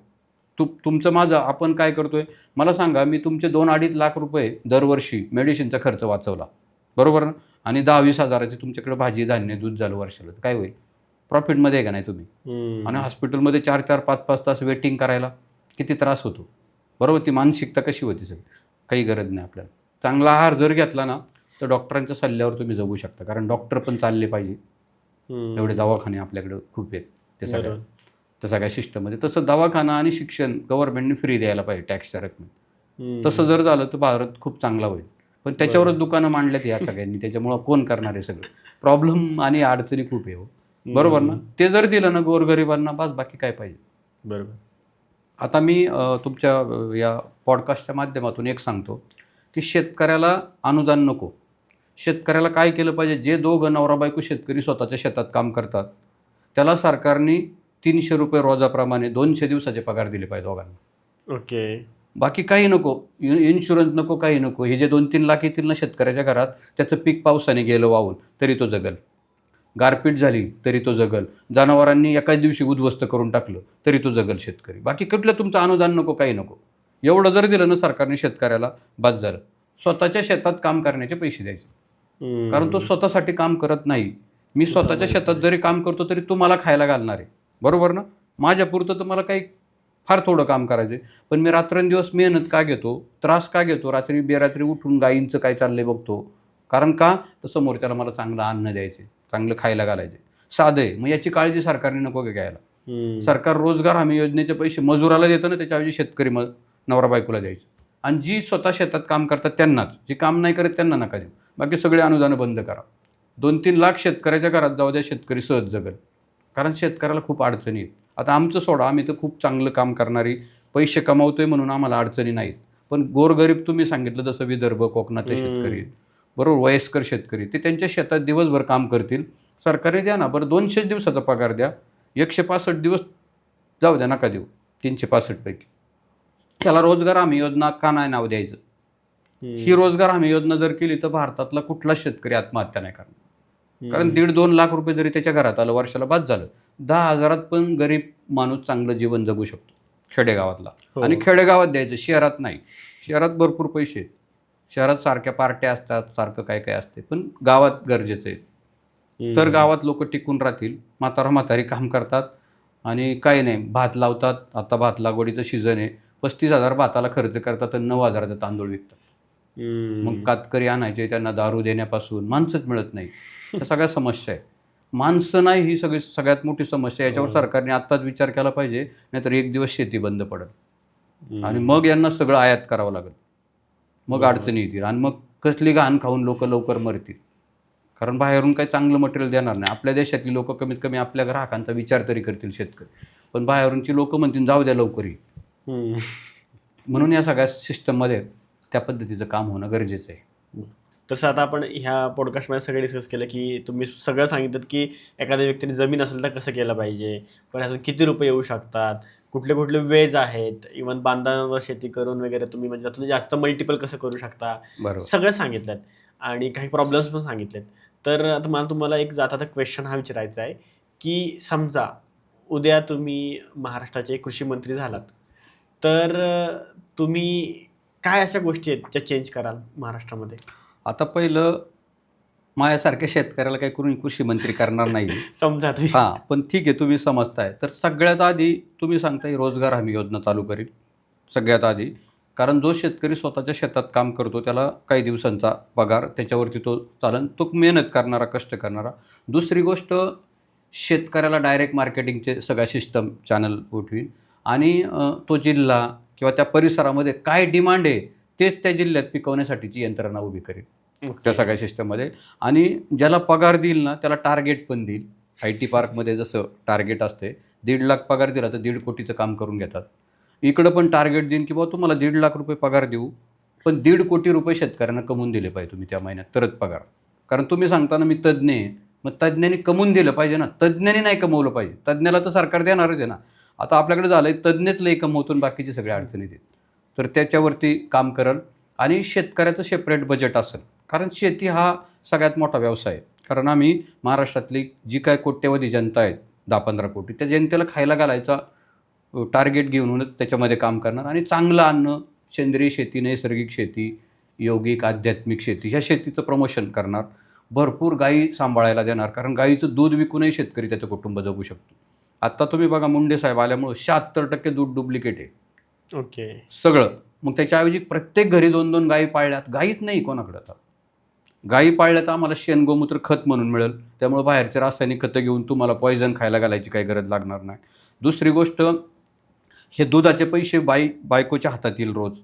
Speaker 1: तुमचं माझं आपण काय करतोय, मला सांगा, मी तुमचे 2-2.5 लाख रुपये दरवर्षी मेडिसिनचा खर्च वाचवला, बरोबर ना. आणि 10-20 हजाराची तुमच्याकडे भाजी, धान्य, दूध झालं वर्षाला, तर काय होईल? प्रॉफिटमध्ये आहे का नाही तुम्ही? आणि हॉस्पिटलमध्ये 4-4, 5-5 तास वेटिंग करायला किती त्रास होतो, बरोबर. ती मानसिकता कशी होती सगळी. काही गरज नाही आपल्याला. चांगला आहार जर घेतला ना तर डॉक्टरांच्या सल्ल्यावर तुम्ही जगू शकता. कारण डॉक्टर पण चालले पाहिजे. एवढे दवाखाने आपल्याकडे खूप आहेत ते सगळ्या त्या सगळ्या सिस्टममध्ये. तसं दवाखाना आणि शिक्षण गव्हर्नमेंटने फ्री द्यायला पाहिजे टॅक्सच्या रकमेत. तसं जर झालं तर भारत खूप चांगला होईल. पण त्याच्यावरच दुकानं मांडल्यात या सगळ्यांनी. त्याच्यामुळं कोण करणार आहे सगळं. प्रॉब्लेम आणि अडचणी खूप आहे हो, बरोबर ना. ते जर दिलं ना गोरगरिबांना, बस बाकी काय पाहिजे.
Speaker 2: बरोबर.
Speaker 1: आता मी तुमच्या या पॉडकास्टच्या माध्यमातून एक सांगतो की शेतकऱ्याला अनुदान नको. शेतकऱ्याला काय केलं पाहिजे, जे दोघं नवरा बायको शेतकरी स्वतःच्या शेतात काम करतात त्याला सरकारने 300 रुपये रोजाप्रमाणे 200 दिवसाचे पगार दिले पाहिजे दोघांना.
Speaker 2: ओके.
Speaker 1: बाकी काही नको, इन्शुरन्स नको, काही नको. हे जे 2-3 लाख येतील ना शेतकऱ्याच्या घरात, त्याचं पीक पावसाने गेलं वाहून तरी तो जगल. गारपीट झाली तरी तो जगल. जनावरांनी एकाच दिवशी उद्ध्वस्त करून टाकलं तरी तो जगल शेतकरी. बाकी कुठलं तुमचं अनुदान नको, काही नको. एवढं जर दिलं ना सरकारने शेतकऱ्याला, बस झालं. स्वतःच्या शेतात काम करण्याचे पैसे द्यायचे. कारण तो स्वतःसाठी काम करत नाही. मी स्वतःच्या शेतात जरी काम करतो तरी तो मला खायला घालणार आहे, बरोबर ना. माझ्यापुरतं तर मला काही फार थोडं काम करायचं आहे. पण मी रात्रंदिवस मेहनत का घेतो, त्रास का घेतो, रात्री बेरात्री उठून गायींचं काय चाललंय बघतो. कारण का, तर समोरच्याला मला चांगलं अन्न द्यायचं, चांगलं खायला घालायचं. साधं आहे. मग याची काळजी सरकारने नको का घ्यायला. सरकार रोजगार हमी योजनेचे पैसे मजुराला देतं ना, त्याच्याऐवजी शेतकरी नवरा बायकोला द्यायचं. आणि जी स्वतः शेतात काम करतात त्यांनाच, जी काम नाही करत त्यांना नका देऊ. बाकी सगळे अनुदानं बंद करा. 2-3 लाख शेतकऱ्याच्या घरात जाऊ द्या, शेतकरी सहज जगल. कारण शेतकऱ्याला खूप अडचणी आहेत. आता आमचं सोडा, आम्ही तर खूप चांगलं काम करणारी, पैसे कमावतोय म्हणून आम्हाला अडचणी नाहीत. पण गोरगरीब तुम्ही सांगितलं जसं विदर्भ, कोकणातले शेतकरी, बरोबर, वयस्कर शेतकरी, ते त्यांच्या शेतात दिवसभर काम करतील. सरकारने द्या ना, बरं 200 दिवसाचा पगार द्या. 165 दिवस जाऊ द्या, नका देऊ 365 पैकी. त्याला रोजगार हमी योजना का नाही नाव द्यायचं. ही रोजगार हमी योजना जर केली तर भारतातला कुठलाच शेतकरी आत्महत्या नाही करणार. कारण 1.5-2 लाख रुपये जरी त्याच्या घरात आलं वर्षाला, बाद झालं. 10,000 पण गरीब माणूस चांगलं जीवन जगू शकतो खेडेगावातला. आणि खेडेगावात द्यायचं, शहरात नाही. शहरात भरपूर पैसे आहेत. शहरात सारख्या पार्ट्या असतात, सारखं काय काय असते. पण गावात गरजेचं आहे. तर गावात लोक टिकून राहतील. म्हातारी काम करतात आणि काही नाही, भात लावतात. आता भात लागवडीचं सीझन आहे. 35,000 भाताला खर्च करतात आणि 9,000चा तांदूळ विकतात. मग कातकरी आणायचे, त्यांना दारू देण्यापासून माणसंच मिळत नाही. त्या सगळ्या समस्या आहे. माणसं नाही ही सगळ्यात मोठी समस्या. याच्यावर सरकारने आत्ताच विचार केला पाहिजे, नाहीतर एक दिवस शेती बंद पडेल आणि मग यांना सगळं आयात करावं लागेल. मग अडचणी येतील आणि मग कसली घाण खाऊन लोक लवकर मरतील. कारण बाहेरून काही चांगलं मटेरियल देणार नाही. आपल्या देशातली लोक कमीत कमी आपल्या ग्राहकांचा विचार तरी करतील शेतकरी. पण बाहेरूनची लोक म्हणतील जाऊ द्या लवकरही. म्हणून या सगळ्या सिस्टममध्ये त्या पद्धतीचं काम होणं गरजेचं आहे.
Speaker 2: तसं आता आपण ह्या पॉडकास्टमध्ये सगळं डिस्कस केलं की तुम्ही सगळं सांगितलं की एखाद्या व्यक्तीने जमीन असेल तर कसं केलं पाहिजे, पण अजून किती रुपये येऊ शकतात, कुठले कुठले वेज आहेत, इव्हन बांधावर शेती करून वगैरे तुम्ही म्हणजे त्यातून जास्त मल्टिपल कसं करू शकता, सगळं सांगितलं आणि काही प्रॉब्लेम्स पण सांगितलेत. तर आता मला तुम्हाला एक जाता क्वेश्चन हा विचारायचा आहे की समजा उद्या तुम्ही महाराष्ट्राचे कृषी मंत्री झालात तर तुम्ही काय अशा गोष्टी आहेत ज्या चेंज कराल महाराष्ट्रामध्ये?
Speaker 1: आता पहिलं माझ्यासारख्या शेतकऱ्याला काही करून कृषी मंत्री करणार नाही.
Speaker 2: समजा तुम्ही.
Speaker 1: हां, पण ठीक आहे, तुम्ही समजताय. तर सगळ्यात आधी तुम्ही सांगताय रोजगार हमी योजना चालू करील सगळ्यात आधी. कारण जो शेतकरी स्वतःच्या शेतात काम करतो त्याला काही दिवसांचा पगार, त्याच्यावरती तो चालेल. तो मेहनत करणारा, कष्ट करणारा. दुसरी गोष्ट, शेतकऱ्याला डायरेक्ट मार्केटिंगचे सगळ्या सिस्टम चॅनल उठवीन आणि तो जिल्हा किंवा त्या परिसरामध्ये काय डिमांड आहे तेच त्या जिल्ह्यात पिकवण्यासाठीची यंत्रणा उभी करेल त्या सगळ्या सिस्टममध्ये. आणि ज्याला पगार देईल ना त्याला टार्गेट पण देईल. IT पार्कमध्ये जसं टार्गेट असते, 1.5 लाख पगार दिला तर 1.5 कोटीचं काम करून घेतात. इकडं पण टार्गेट देईन की बाबा तुम्हाला 1.5 लाख रुपये पगार देऊ, पण 1.5 कोटी रुपये शेतकऱ्यांना कमवून दिले पाहिजे तुम्ही त्या महिन्यात, तरच पगार. कारण तुम्ही सांगताना मी तज्ज्ञ आहे, मग तज्ज्ञांनी कमवून दिलं पाहिजे ना. तज्ज्ञांनी नाही कमवलं पाहिजे, तज्ज्ञाला तर सरकार देणारच आहे ना. आता आपल्याकडे झालं आहे तज्ज्ञच लई कमवतो बाकीचे सगळे अडचणीत आहेत. तर त्याच्यावरती काम करल आणि शेतकऱ्याचं सेपरेट बजेट असेल. कारण शेती हा सगळ्यात मोठा व्यवसाय आहे. कारण आम्ही महाराष्ट्रातली जी काय कोट्यवधी जनता आहेत, 10-15 कोटी, त्या जनतेला खायला घालायचा टार्गेट घेऊनच त्याच्यामध्ये काम करणार आणि चांगलं अन्न, सेंद्रिय शेती, नैसर्गिक शेती, यौगिक, आध्यात्मिक शेती, ह्या शेतीचं प्रमोशन करणार. भरपूर गायी सांभाळायला देणार, कारण गायीचं दूध विकूनही शेतकरी त्याचं कुटुंब जगू शकतो. आत्ता तुम्ही बघा, मुंडे साहेब आल्यामुळं 76% दूध डुप्लिकेट आहे
Speaker 2: ओके.
Speaker 1: सगळं. मग त्याच्याऐवजी प्रत्येक घरी 2-2 गायी पाळल्यात. गायीच नाही कोणाकडे आता. गायी पाळल्या तर आम्हाला शेण गोमूत्र खत म्हणून मिळेल. त्यामुळे बाहेरचे रासायनिक खतं घेऊन तुम्हाला पॉयझन खायला घालायची काही गरज लागणार नाही. दुसरी गोष्ट, हे दुधाचे पैसे बायकोच्या हातात येईल रोज.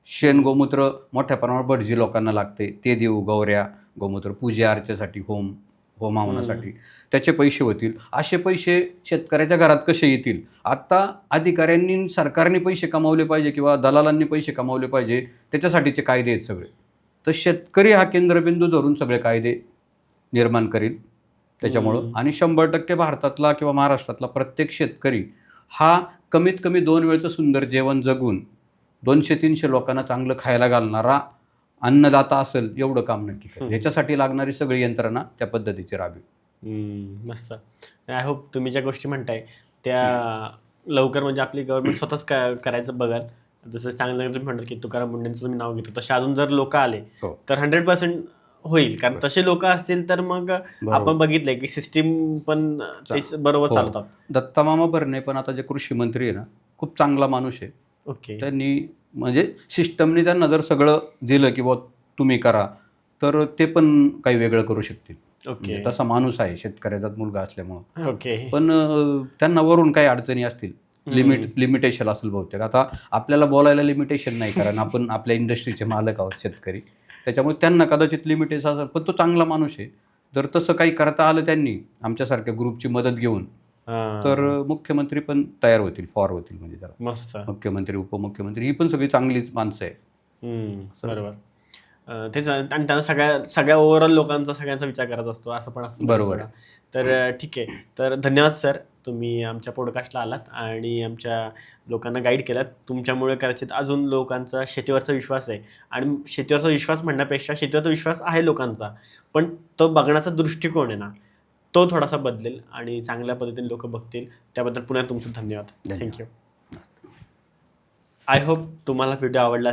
Speaker 1: शेण गोमूत्र मोठ्या प्रमाणावर भटजी लोकांना लागते, ते देऊ. गौऱ्या गोमूत्र पूजा अर्चेसाठी, होमावनासाठी त्याचे पैसे होतील. असे पैसे शेतकऱ्याच्या घरात कसे येतील? आत्ता अधिकाऱ्यांनी, सरकारने पैसे कमावले पाहिजे किंवा दलालांनी पैसे कमावले पाहिजे, त्याच्यासाठीचे कायदे आहेत सगळे. तर शेतकरी हा केंद्रबिंदू धरून सगळे कायदे निर्माण करील त्याच्यामुळं. आणि 100% भारतातला किंवा महाराष्ट्रातला प्रत्येक शेतकरी हा कमीत कमी 2 वेळचं सुंदर जेवण जगून 200-300 लोकांना चांगलं खायला घालणारा अन्नदाता असेल, एवढं काम नक्की करेल. ह्याच्यासाठी लागणारी सगळी यंत्रणा त्या पद्धतीची राबेल.
Speaker 2: मस्त. आय होप तुम्ही ज्या गोष्टी म्हणताय त्या लवकर म्हणजे आपली गव्हर्नमेंट स्वतःच करायचं बघाल. जसं चांगलं तुम्ही म्हणतात की तुकाराम मुंडेंचं तुम्ही नाव घेतो, तसे अजून जर लोक आले
Speaker 1: हो.
Speaker 2: तर 100% होईल. कारण तसे लोक असतील तर मग आपण बघितलंय की सिस्टीम पण ते बरोबर
Speaker 1: हो.
Speaker 2: चालतात.
Speaker 1: दत्तामामा भरणे पण आता जे कृषी मंत्री आहे ना, खूप चांगला माणूस आहे.
Speaker 2: ओके.
Speaker 1: त्यांनी म्हणजे सिस्टमनी त्यांना जर सगळं दिलं की बुवा तुम्ही करा, तर ते पण काही वेगळं करू शकतील.
Speaker 2: ओके.
Speaker 1: म्हणजे तसा माणूस आहे, शेतकऱ्याचाच मुलगा असल्यामुळं.
Speaker 2: ओके.
Speaker 1: पण त्यांना वरून काही अडचणी असतील, लिमिटेशन असेल बहुतेक. आता आपल्याला बोलायला लिमिटेशन नाही, कारण आपण आपल्या इंडस्ट्रीचे मालक आहोत शेतकरी. त्याच्यामुळे त्यांना कदाचित लिमिटेशन असेल, पण तो चांगला माणूस आहे. जर तसं काही करता आलं त्यांनी आमच्यासारख्या ग्रुपची मदत घेऊन, तर मुख्यमंत्री पण तयार होतील, फॉर होतील. म्हणजे त्याला
Speaker 2: मस्त.
Speaker 1: मुख्यमंत्री, उपमुख्यमंत्री ही पण सगळी चांगलीच माणसं आहे.
Speaker 2: बरोबर. तेच. आणि त्यांना सगळ्या ओव्हरऑल लोकांचा, सगळ्यांचा विचार करत असतो, असं पण असतं.
Speaker 1: बरोबर.
Speaker 2: तर ठीक आहे. तर धन्यवाद सर, तुम्ही आमच्या पॉडकास्टला आलात आणि आमच्या लोकांना गाईड केलात. तुमच्यामुळे कदाचित अजून लोकांचा शेतीवरचा विश्वास आहे. आणि शेतीवरचा विश्वास म्हणण्यापेक्षा शेतीवरचा विश्वास आहे लोकांचा, पण तो बघण्याचा दृष्टिकोन आहे ना, तो थोडासा बदलेल आणि चांगल्या पद्धतीने लोक बघतील. त्याबद्दल पुन्हा तुमचं धन्यवाद. थँक्यू. आय होप तुम्हाला व्हिडिओ आवडला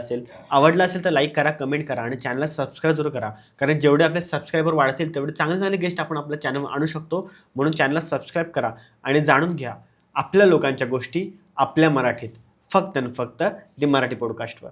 Speaker 2: असेल तर लाईक करा, कमेंट करा आणि चॅनलला सबस्क्राईब जरूर करा. कारण जेवढे आपले सबस्क्रायबर वाढतील तेवढे चांगले गेस्ट आपण आपल्या चॅनलवर आणू शकतो. म्हणून चॅनलला सबस्क्राईब करा आणि जाणून घ्या आपल्या लोकांच्या गोष्टी आपल्या मराठीत, फक्त आणि फक्त दी मराठी पॉडकास्टवर.